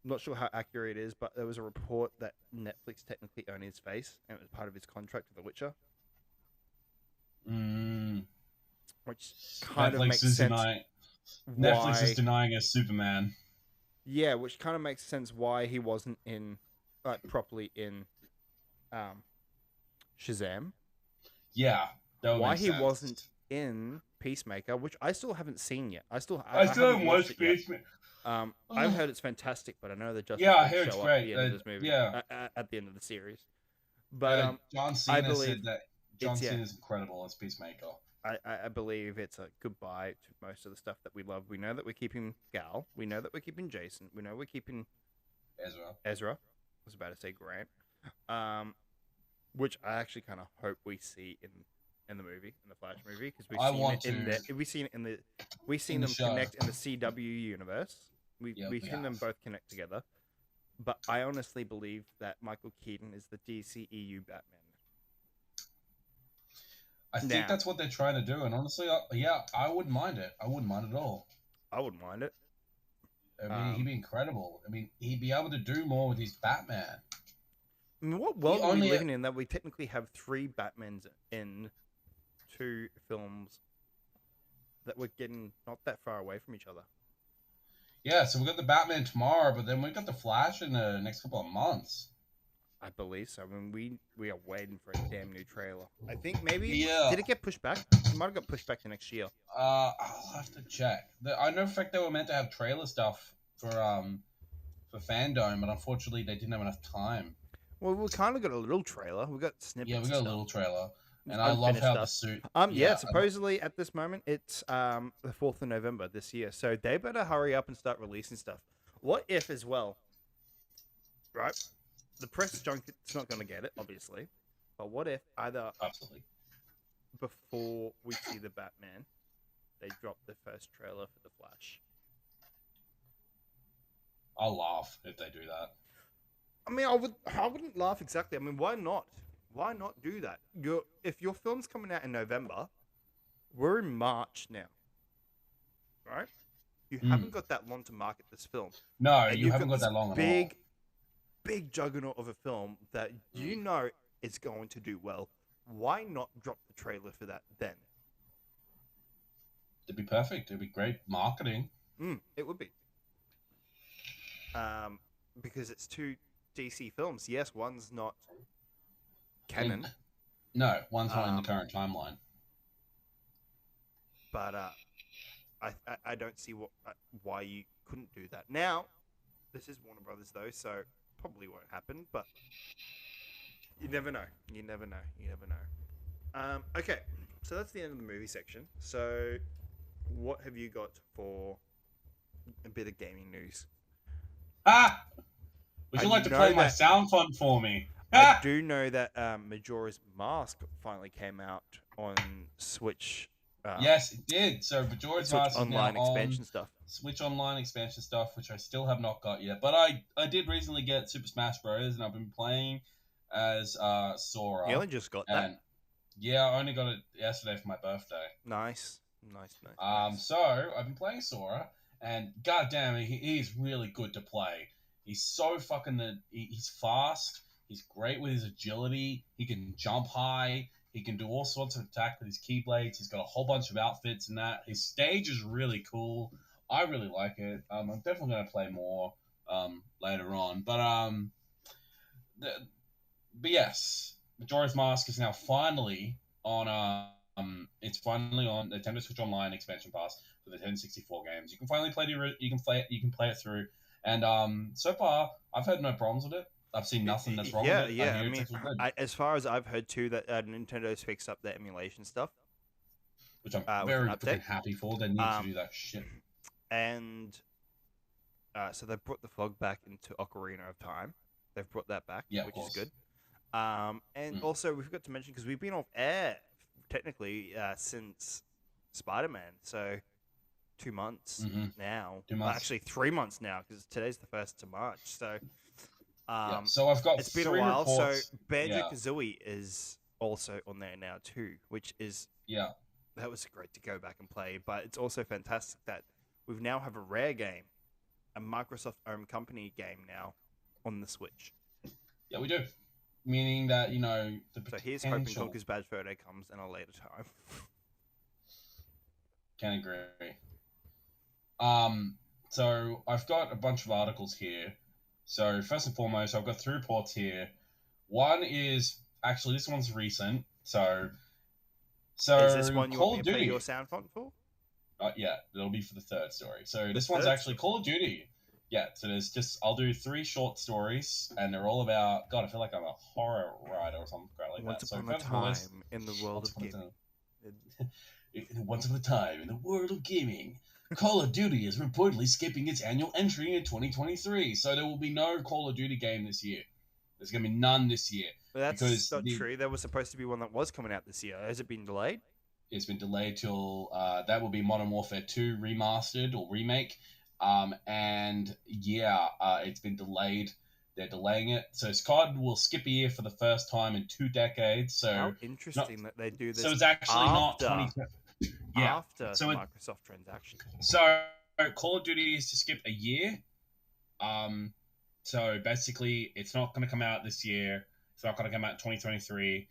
I'm not sure how accurate it is, but there was a report that Netflix technically owned his face, and it was part of his contract with The Witcher, which kind of makes sense. Netflix is denying us Superman. Yeah, which kind of makes sense why he wasn't in, properly in, Shazam. Yeah, Why he wasn't in Peacemaker, which I still haven't seen yet. I still haven't watched Peacemaker. I've heard it's fantastic, but I know the Justice I League heard it's show up great. at the end of this movie. Yeah. At the end of the series. But John Cena believe said that John Cena is incredible as Peacemaker. I believe it's a goodbye to most of the stuff that we love. We know that we're keeping Gal. We know that we're keeping Jason. We know we're keeping Ezra. I was about to say Grant. Which I actually kind of hope we see in the movie, in the Flash movie, because we've seen them connect in the CW universe. We've seen them both connect together. But I honestly believe that Michael Keaton is the DCEU Batman. I think that's what they're trying to do, and honestly, I wouldn't mind it. I wouldn't mind at all. I wouldn't mind it. I mean, he'd be incredible. I mean, he'd be able to do more with his Batman. I mean, what world are we living in that we technically have 3 Batmans in 2 films that we're getting not that far away from each other? Yeah, so we got the Batman tomorrow, but then we got the Flash in the next couple of months. I believe so. I mean, we are waiting for a damn new trailer. I think maybe did it get pushed back? It might have got pushed back to next year. I'll have to check. I know for fact they were meant to have trailer stuff for Fandom, but unfortunately they didn't have enough time. Well, we kind of got a little trailer. We got snippets. Yeah, we got a little trailer, and I love how the suit. Supposedly at this moment it's the 4th of November this year, so they better hurry up and start releasing stuff. What if as well? Right. The press junket's not going to get it, obviously. But what if either before we see the Batman, they drop the first trailer for the Flash? I'll laugh if they do that. I mean, I wouldn't laugh exactly. I mean, why not? Why not do that? If your film's coming out in November, we're in March now, right? You haven't got that long to market this film. No, you haven't got that long at all. Big juggernaut of a film that you know is going to do well. Why not drop the trailer for that then? It'd be perfect. It'd be great marketing. It would be. Because it's 2 DC films. Yes, one's not canon. No, one's not in the current timeline. But I don't see why you couldn't do that. Now, this is Warner Brothers though, so probably won't happen, but you never know. You never know. Okay, so that's the end of the movie section. So what have you got for a bit of gaming news? Would you like to play my sound fund for me? I do know that Majora's Mask finally came out on Switch. Yes, it did. So Majora's Mask online expansion stuff. Switch Online expansion stuff, which I still have not got yet. But I did recently get Super Smash Bros. And I've been playing as Sora. You only just got that? Yeah, I only got it yesterday for my birthday. Nice. So I've been playing Sora, and goddamn, he's really good to play. He's so he's fast. He's great with his agility. He can jump high. He can do all sorts of attack with his Keyblades. He's got a whole bunch of outfits and that. His stage is really cool. I really like it. I'm definitely going to play more later on. But yes, Majora's Mask is now finally on. It's finally on Nintendo Switch Online expansion pass for the 1064 games. You can finally play it. You can play it through. And so far, I've had no problems with it. I've seen nothing that's wrong Yeah, with it. I yeah. I hear it's mean, actually good, as far as I've heard too, that Nintendo's fixed up their emulation stuff which I'm with an very update. freaking happy for. They need to do that shit. And so they've brought the fog back into Ocarina of Time. They've brought that back, Yeah, of which is course. good. And also we forgot to mention, because we've been off air technically since Spider-Man, so 2 months now. 2 months. Actually, 3 months now, because today's the 1st of March. So, Yeah. So I've got it's been a three while. reports. So Banjo-Kazooie is also on there now too, which is that was great to go back and play. But it's also fantastic that we now have a Rare game, a Microsoft-owned company game now on the Switch. Yeah, we do. Meaning that, you know, the So potential... here's hoping Goku's Bad Fur Day comes in a later time. Can agree. So I've got a bunch of articles here. So first and foremost, I've got 3 reports here. One is actually, this one's recent. So is this one you Call want me of to play Duty. your sound font for? Yeah, it'll be for the 3rd story. So this one's actually Call of Duty. Yeah, so I'll do 3 short stories, and they're all about, God, I feel like I'm a horror writer or something like that. Once upon a time in the world of gaming. Once upon a time in the world of gaming, Call of Duty is reportedly skipping its annual entry in 2023, so there will be no Call of Duty game this year. There's going to be none this year. But that's not true. There was supposed to be one that was coming out this year. Has it been delayed? It's been delayed till that will be Modern Warfare 2 remastered or remake. It's been delayed. They're delaying it. So COD will skip a year for the first time in 2 decades. So how interesting that they do this. So it's actually not 20. Yeah. After so Microsoft transaction. So Call of Duty is to skip a year. So basically, it's not going to come out this year. It's not going to come out in 2023.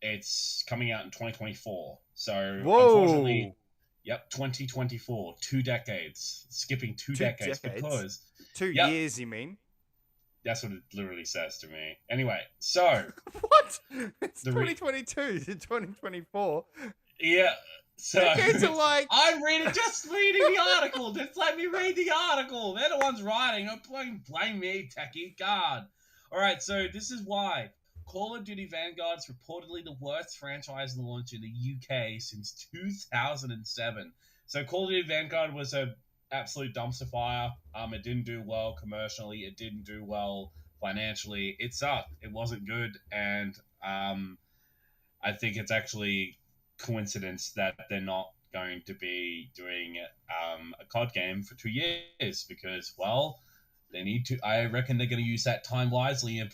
It's coming out in 2024. So unfortunately. Yep, 2024, 2 decades. Skipping two decades because... 2 years, you mean? That's what it literally says to me. Anyway, so... What? It's 2022 to 2024. Yeah, so... Decades are like... I'm just reading the article. Just let me read the article. They're the ones writing. Don't blame me, Techie. God. All right, so this is why. Call of Duty Vanguard is reportedly the worst franchise launch in the UK since 2007. So Call of Duty Vanguard was an absolute dumpster fire. It didn't do well commercially. It didn't do well financially. It sucked. It wasn't good. And I think it's actually coincidence that they're not going to be doing a COD game for 2 years because, well... They need to. I reckon they're going to use that time wisely and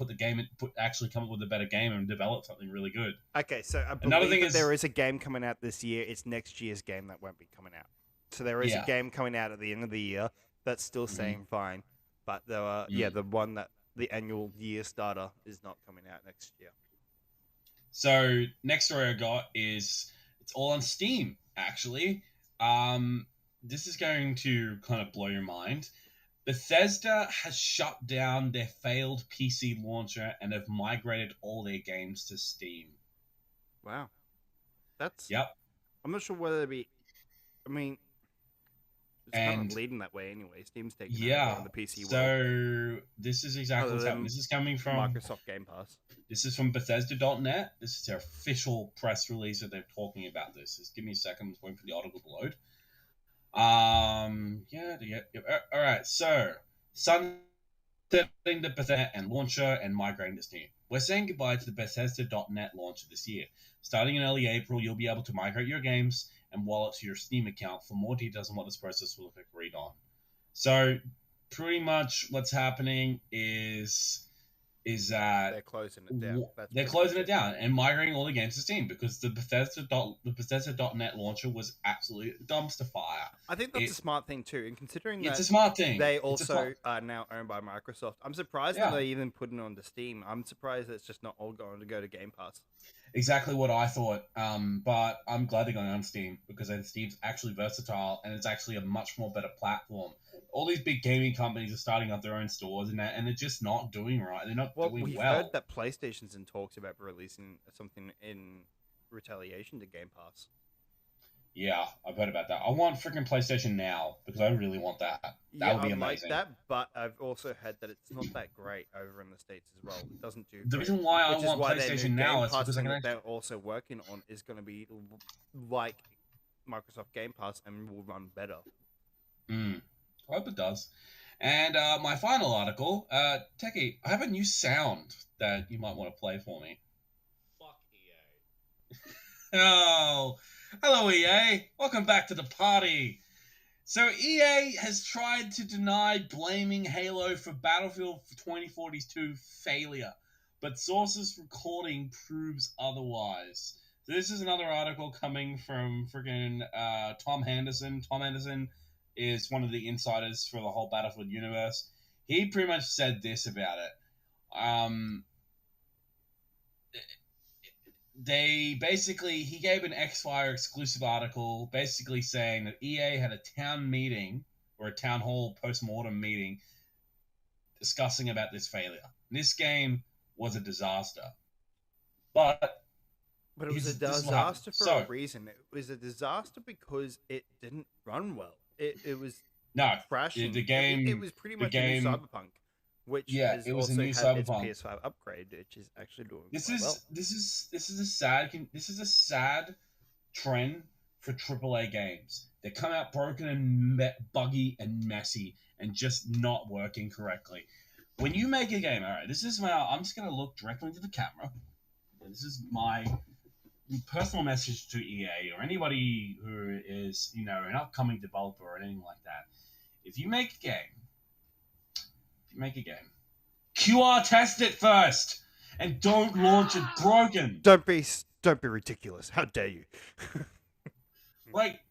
actually come up with a better game and develop something really good. Okay, so I believe that there is a game coming out this year. It's next year's game that won't be coming out. So there is a game coming out at the end of the year that's still saying fine, but the one that the annual year starter is not coming out next year. So next story I got is it's all on Steam. Actually, this is going to kind of blow your mind. Bethesda has shut down their failed PC launcher and have migrated all their games to Steam. Wow. That's... Yep. I'm not sure whether it be... I mean, it's kind of leading that way anyway. Steam's taking over the PC world. So this is exactly what's happening. This is coming from... Microsoft Game Pass. This is from Bethesda.net. This is their official press release that they're talking about this. Just give me a second. I'm just waiting for the article to load. All right, so sunsetting the Bethesda and launcher and migrating to Steam. We're saying goodbye to the Bethesda.net launcher this year. Starting in early April, you'll be able to migrate your games and wallet to your Steam account. For more details on what this process will look like, read on. So pretty much what's happening is that they're closing it down. They're closing it down and migrating all the games to Steam because the Bethesda.net launcher was absolute dumpster fire. I think that's a smart thing too, and considering that it's a smart thing, they also are now owned by Microsoft. I'm surprised that they even put it onto Steam. I'm surprised that it's just not all going to go to Game Pass. Exactly what I thought, but I'm glad they're going on Steam because Steam's actually versatile and it's actually a much more better platform. All these big gaming companies are starting up their own stores and they're just not doing right. They're not doing we've well. Heard that PlayStation's in talks about releasing something in retaliation to Game Pass. Yeah, I've heard about that. I want freaking PlayStation Now because I really want that. That Yeah, would I be like amazing. that, but I've also heard that it's not that great over in the States as well. It doesn't do The great, reason why I which is want why their new PlayStation Game Now is Pass because I thing can that they're actually. also working on is going to be like Microsoft Game Pass and will run better. Mm, I hope it does. And my final article, Techie, I have a new sound that you might want to play for me. Fuck EA. Oh, hello EA. Welcome back to the party. So EA has tried to deny blaming Halo for Battlefield 2042 failure, but sources recording proves otherwise. So this is another article coming from friggin' Tom Henderson. Tom Henderson is one of the insiders for the whole Battlefield universe. He pretty much said this about it. He gave an Xfire exclusive article basically saying that EA had a town meeting or a town hall post-mortem meeting discussing about this failure. This game was a disaster. But But it was a this is what happened. disaster for a So, reason. It was a disaster because it didn't run well. It was no, crashing. the It game, was pretty the much a new game, Cyberpunk, which yeah, has it was a also new had its Cyberpunk. PS5 upgrade, which is actually doing This quite well. is this is a sad trend for AAA games. They come out broken and buggy and messy and just not working correctly. When you make a game, all right, this is my. I'm just gonna look directly into the camera. This is my personal message to EA or anybody who is, an upcoming developer or anything like that. If you make a game, QR test it first, and don't launch it broken. Don't be ridiculous. How dare you? Like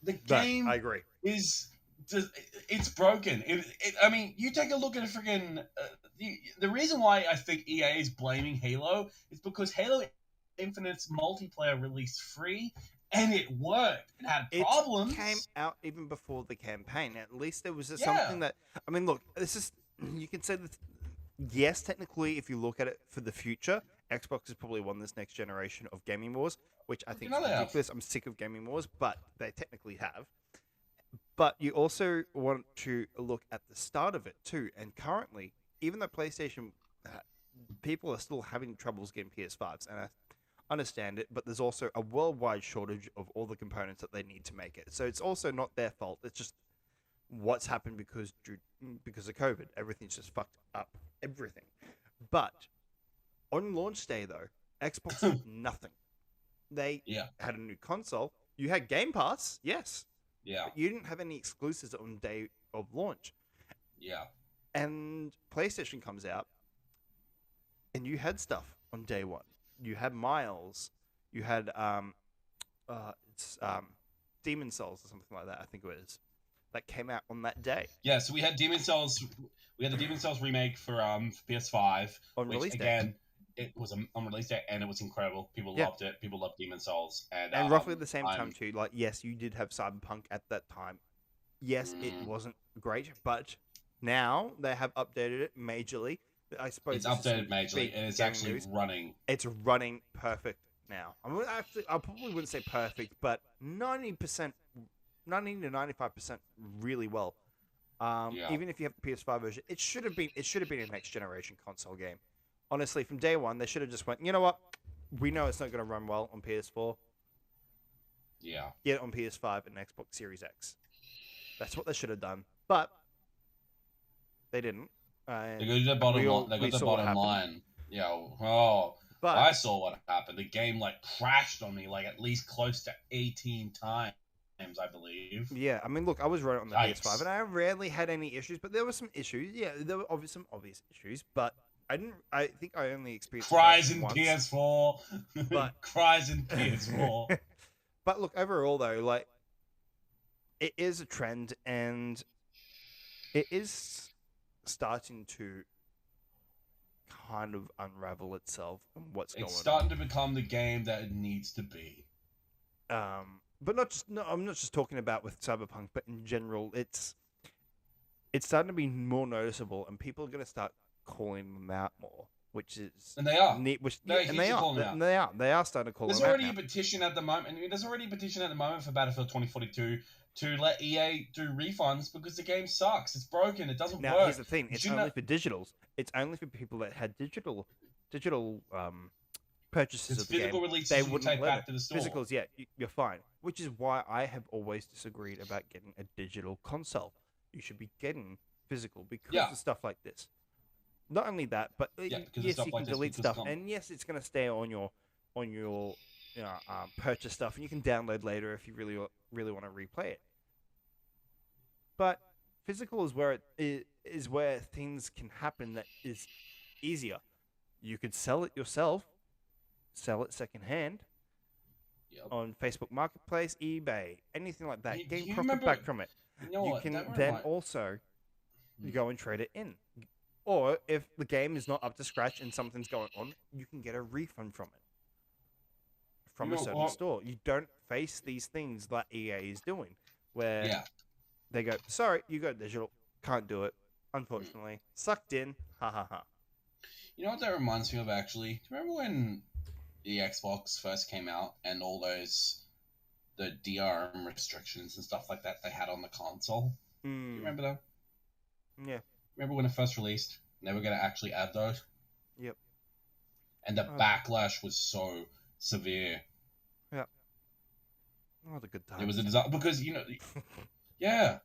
the game, I agree. It's broken. I mean, you take a look at a freaking. The reason why I think EA is blaming Halo is because Halo Infinite's multiplayer released free, and it worked. It had problems. It came out even before the campaign. At least there was something that. I mean, look, this is. You can say that. Yes, technically, if you look at it for the future, Xbox has probably won this next generation of gaming wars, which I think is ridiculous. I'm sick of gaming wars, but they technically have. But you also want to look at the start of it too. And currently, even though PlayStation, people are still having troubles getting PS5s, and I understand it, but there's also a worldwide shortage of all the components that they need to make it. So it's also not their fault. It's just what's happened because of COVID. Everything's just fucked up. Everything. But on launch day, though, Xbox had nothing. They had a new console. You had Game Pass, yes. Yeah. But you didn't have any exclusives on day of launch. Yeah. And PlayStation comes out, and you had stuff on day one. You had Miles. You had Demon Souls or something like that. I think it was that came out on that day. Yeah. So we had Demon Souls. We had the Demon Souls remake for PS5 on release again. It was on release day, and it was incredible. People loved it. People loved Demon Souls, and roughly at the same time too. Like, yes, you did have Cyberpunk at that time. Yes, it wasn't great, but now they have updated it majorly. I suppose it's updated majorly, and it's actually running. It's running perfect now. I probably wouldn't say perfect, but 90%, 90 to 95% really well. Even if you have the PS5 version, it should have been a next generation console game. Honestly, from day one, they should have just went, you know what? We know it's not going to run well on PS4. Yeah. Get it on PS5 and Xbox Series X. That's what they should have done. But they didn't. They got the bottom line. Yeah. Oh. But I saw what happened. The game crashed on me at least close to 18 times, I believe. Yeah. I mean, look, I was running on the PS5 and I rarely had any issues, but there were some issues. Yeah, there were some obvious issues, but I think I only experienced cries in once. PS4, but cries in PS4. But look, overall though, it is a trend, and it is starting to kind of unravel itself and what's going on. It's starting to become the game that it needs to be. But I'm not just talking about with Cyberpunk, but in general, it's starting to be more noticeable, and people are going to start calling them out more. which is And they are. which They're and they calling them out. they are starting to call There's them out already now. a petition at the moment. I mean, there's already a petition at the moment for Battlefield 2042 to let EA do refunds because the game sucks. It's broken. It doesn't Now work. here's the thing: it's only for digitals. It's only for people that had digital purchases It's of the game. physical releases They you can wouldn't take let back it. to the store. Physicals, yeah, you're fine. Which is why I have always disagreed about getting a digital console. You should be getting physical because of stuff like this. Not only that, but yes, you can delete stuff, and yes, it's going to stay on your purchase stuff, and you can download later if you really want to replay it. But physical is where where things can happen that is easier. You could sell it yourself, sell it secondhand on Facebook Marketplace, eBay, anything like that. Gain profit back from it. You can then also go and trade it in. Or if the game is not up to scratch and something's going on, you can get a refund from it. From a certain store. You don't face these things that EA is doing. Where they go, sorry, you got digital. Can't do it. Unfortunately. Sucked in. Ha ha ha. You know what that reminds me of, actually? Do you remember when the Xbox first came out and all the DRM restrictions and stuff like that they had on the console? Do you remember that? Yeah. Remember when it first released? They were going to actually add those? Yep. And the backlash was so severe. Yeah. Oh, the good times. It was a disaster because, yeah.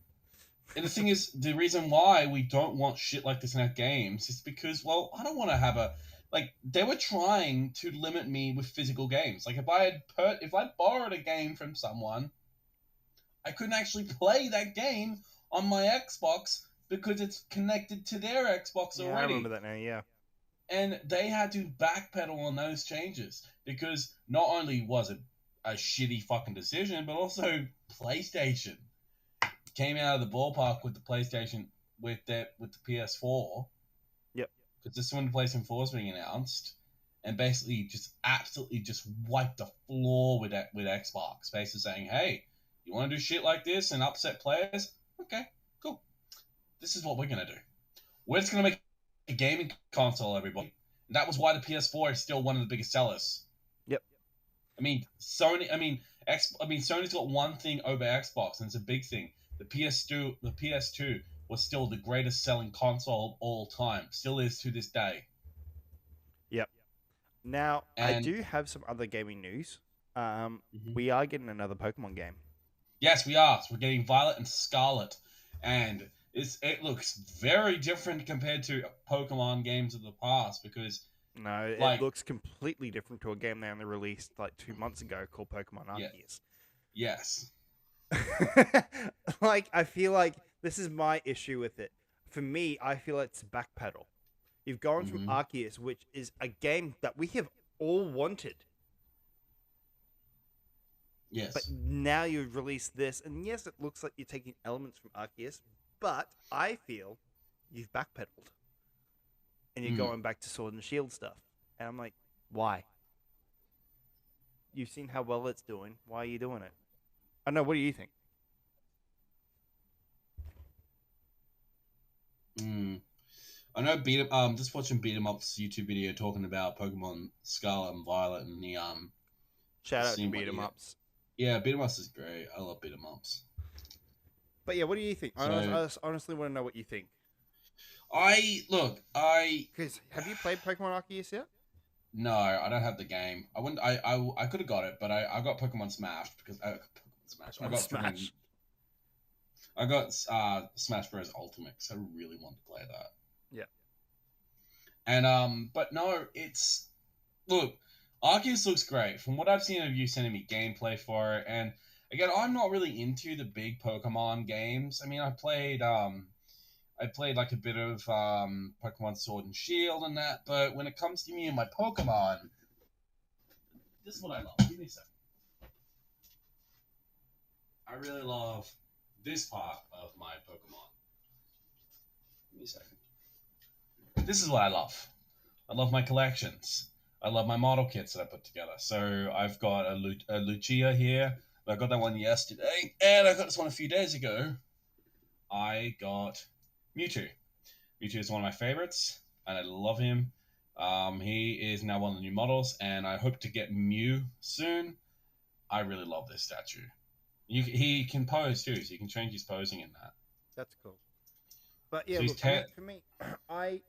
And the thing is, the reason why we don't want shit like this in our games is because, well, I don't want to have they were trying to limit me with physical games. Like, if I borrowed a game from someone, I couldn't actually play that game on my Xbox because it's connected to their Xbox already. I remember that now, yeah. And they had to backpedal on those changes because not only was it a shitty fucking decision, but also PlayStation came out of the ballpark with the PlayStation with the PS4. Yep. Because this is when the PlayStation 4 was being announced, and basically just absolutely just wiped the floor with Xbox, basically saying, "Hey, you want to do shit like this and upset players? Okay, cool. This is what we're gonna do. We're just gonna make a gaming console, everybody." And that was why the PS4 is still one of the biggest sellers. Yep. Sony's got one thing over Xbox, and it's a big thing. The PS2 was still the greatest selling console of all time. Still is to this day. Yep. Now, I do have some other gaming news. We are getting another Pokemon game. Yes, we are. So we're getting Violet and Scarlet. And it looks very different compared to Pokemon games of the past because... No, it looks completely different to a game they only released 2 months ago called Pokemon Arceus. Yes. I feel like this is my issue with it. For me, I feel it's backpedal. You've gone from Arceus, which is a game that we have all wanted. Yes. But now you've released this, and yes, it looks like you're taking elements from Arceus, but I feel you've backpedaled. And you're going back to Sword and Shield stuff. And I'm like, why? You've seen how well it's doing. Why are you doing it? I know, what do you think? I know just watching Beat 'em Up's YouTube video talking about Pokemon Scarlet and Violet and the shout out to Beat 'em Ups. Yeah, Beat 'em Ups is great. I love Beat 'em Ups. But yeah, what do you think? I honestly want to know what you think. Because have you played Pokemon Arceus yet? No, I don't have the game. I wouldn't. I could have got it, but I got Pokemon Smash because I got Smash. I got Smash Bros. Ultimate, so I really want to play that. Yeah. And but no, Arceus looks great. From what I've seen of you sending me gameplay for it, and again, I'm not really into the big Pokemon games. I mean, I played like a bit of Pokemon Sword and Shield and that, but when it comes to me and my Pokemon, this is what I love. Give me a second. I really love this part of my Pokemon. Give me a second. This is what I love. I love my collections. I love my model kits that I put together. So I've got a Lucia here. I got that one yesterday, and I got this one a few days ago. I got Mewtwo. Mewtwo is one of my favorites, and I love him. He is now one of the new models, and I hope to get Mew soon. I really love this statue. He can pose too, so you can change his posing in that. That's cool. But yeah, So he's look, I mean, for me,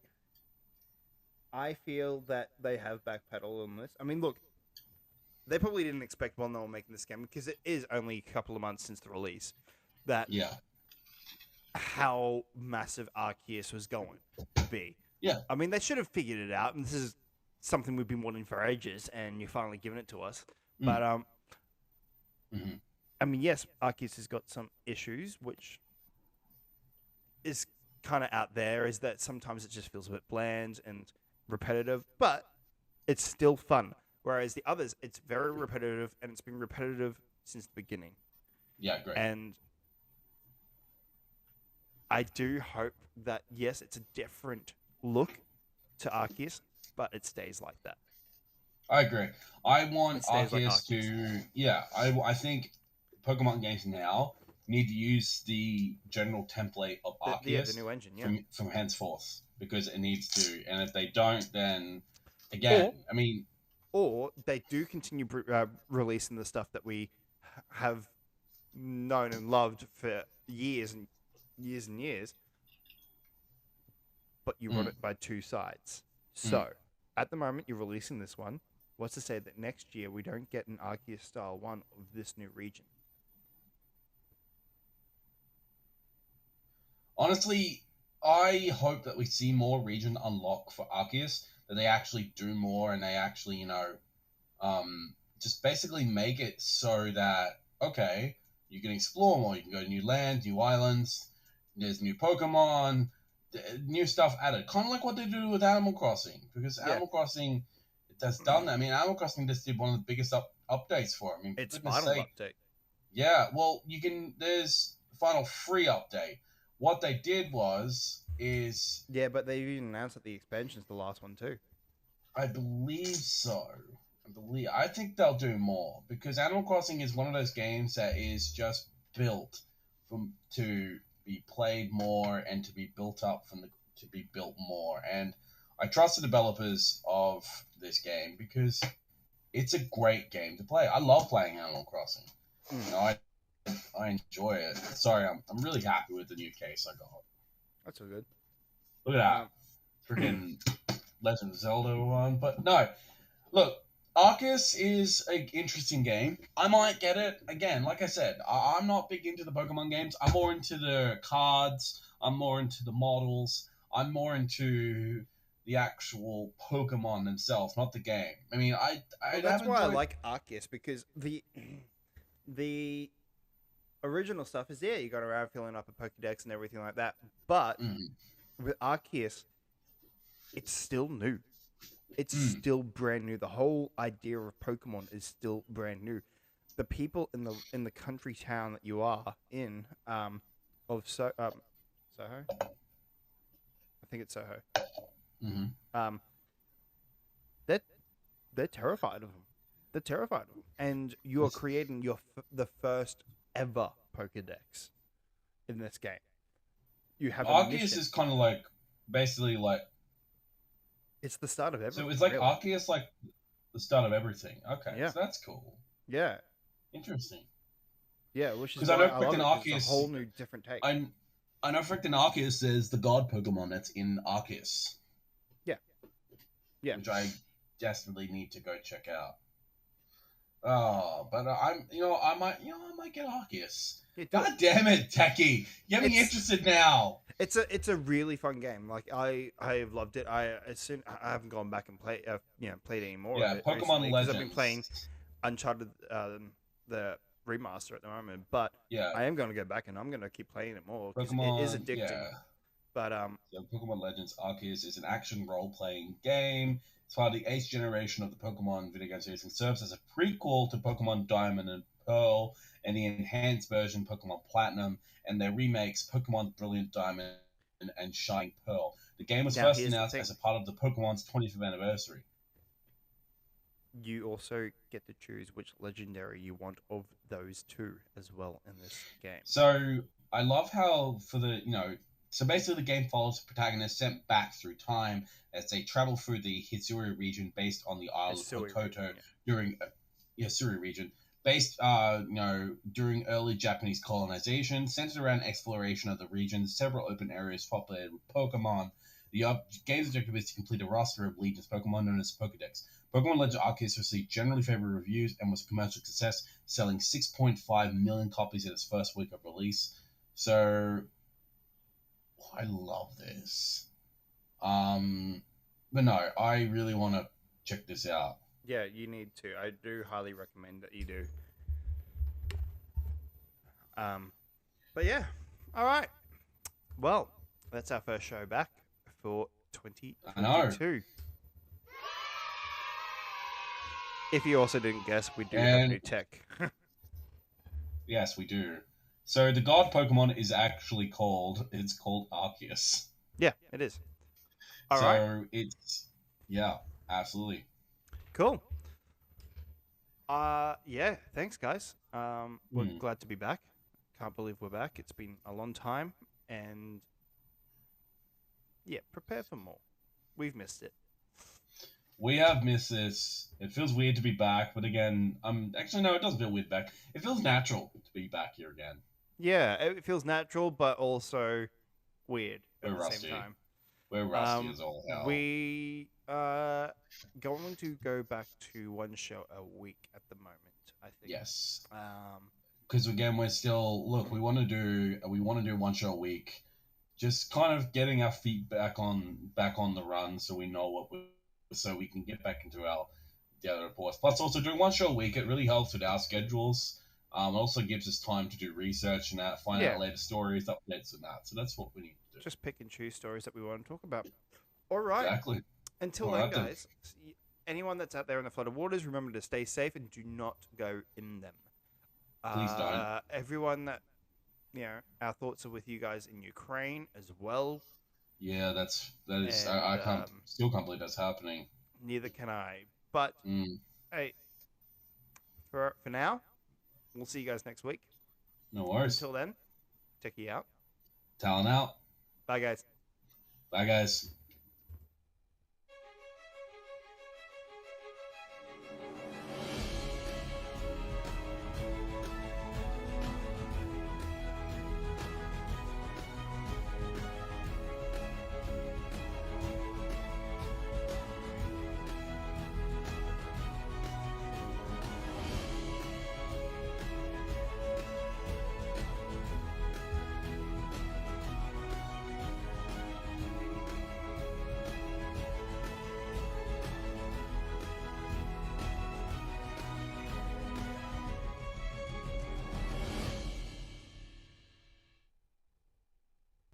I feel that they have backpedaled on this. I mean, look, they probably didn't expect while they were making this game, because it is only a couple of months since the release, that Yeah. how massive Arceus was going to be. Yeah. I mean, they should have figured it out, and this is something we've been wanting for ages, and you're finally giving it to us. But I mean, yes, Arceus has got some issues, which is kind of out there. Is that sometimes it just feels a bit bland and repetitive, but it's still fun. Whereas the others, it's very repetitive, and it's been repetitive since the beginning. Yeah, great. And I do hope that, yes, it's a different look to Arceus, but it stays like that. I agree. I want It stays like Arceus to... Yeah, I think Pokemon games now need to use the general template of Arceus the new engine, yeah. from henceforth, because it needs to. And if they don't, then, again, I mean... Or they do continue releasing the stuff that we have known and loved for years and years and years, but you run it by two sides. So, at the moment, you're releasing this one. What's to say that next year we don't get an Arceus-style one of this new region? Honestly, I hope that we see more region unlock for Arceus, that they actually do more, and they actually, just basically make it so that, okay, you can explore more, you can go to new lands, new islands, there's new Pokemon, new stuff added. Kind of like what they do with Animal Crossing, because Animal Crossing has done that. I mean, Animal Crossing just did one of the biggest updates for it. I mean, its final update. Yeah, well, there's final free update. What they did is... Yeah, but they even announced that the expansion's the last one too. I believe so. I think they'll do more, because Animal Crossing is one of those games that is just built to be played more and to be built up to be built more. And I trust the developers of this game because it's a great game to play. I love playing Animal Crossing. I enjoy it. Sorry, I'm really happy with the new case I got. That's all good. Look at that. Freaking Legend of Zelda one. But no, look, Arceus is an interesting game. I might get it. Again, like I said, I'm not big into the Pokemon games. I'm more into the cards. I'm more into the models. I'm more into the actual Pokemon themselves, not the game. I mean, that's why I like Arceus, because the original stuff is you got around filling up a Pokédex and everything like that. But with Arceus, it's still new. It's still brand new. The whole idea of Pokemon is still brand new. The people in the country town that you are in, Soho. I think it's Soho. They're terrified of them. They're terrified of them. And you're creating the first ever Pokédex in this game. You have Arceus is kind of like basically like it's the start of everything. So it's like really. Arceus, like the start of everything. Okay, yeah. So that's cool. Yeah, interesting. Yeah, which is because I know freaking Arceus a whole new different take. I know freaking Arceus is the god Pokemon that's in Arceus. Yeah, which I desperately need to go check out. Oh, but I might get Arceus. Yeah, God damn it, Techie! Get me interested now. It's a really fun game. Like I've loved it. I haven't gone back and played any more. Yeah, of it Pokemon Legends. I've been playing Uncharted the remaster at the moment, but I am going to go back and I'm going to keep playing it more because it is addicting. Yeah. But so Pokemon Legends Arceus is an action role-playing game. It's part of the 8th generation of the Pokemon video game series and serves as a prequel to Pokemon Diamond and Pearl and the enhanced version Pokemon Platinum and their remakes Pokemon Brilliant Diamond and Shining Pearl. The game was first announced as a part of the Pokemon's 25th anniversary. You also get to choose which legendary you want of those two as well in this game. So I love how for the So basically, the game follows the protagonist sent back through time as they travel through the Hisui region based on the Isle of Hisui Hokoto region, yeah. during Hisui region based during early Japanese colonization, centered around exploration of the region, several open areas populated with Pokemon. The game's objective is to complete a roster of Legion's Pokemon known as Pokedex. Pokemon Legend Arceus received generally favorable reviews and was a commercial success, selling 6.5 million copies in its first week of release. So, I love this. But no, I really want to check this out. Yeah, you need to. I do highly recommend that you do. But yeah, all right. Well, that's our first show back for 2022. If you also didn't guess, we do have new tech. Yes, we do. So the god Pokemon is actually it's called Arceus. Yeah, it is. All right. It's, yeah, absolutely. Cool. Yeah, thanks guys. We're glad to be back. Can't believe we're back. It's been a long time, and yeah, prepare for more. We've missed it. We have missed this. It feels weird to be back, but again, actually no, it doesn't feel weird back. It feels natural to be back here again. Yeah, it feels natural, but also weird at the same time. We're rusty as all hell. We are going to go back to one show a week at the moment, I think. Yes. Because again, we're still we want to do one show a week, just kind of getting our feet back on the run, so we know so we can get back into our daily reports. Plus, also doing one show a week, it really helps with our schedules. It also gives us time to do research and find out later stories, updates, and that. So that's what we need to do. Just pick and choose stories that we want to talk about. All right. Exactly. Until then, guys, anyone that's out there in the flooded waters, remember to stay safe and do not go in them. Please don't. Everyone that, our thoughts are with you guys in Ukraine as well. Yeah, that is. I still can't believe that's happening. Neither can I. But hey, for now, we'll see you guys next week. No worries. Until then, Techie out. Talon out. Bye, guys. Bye, guys.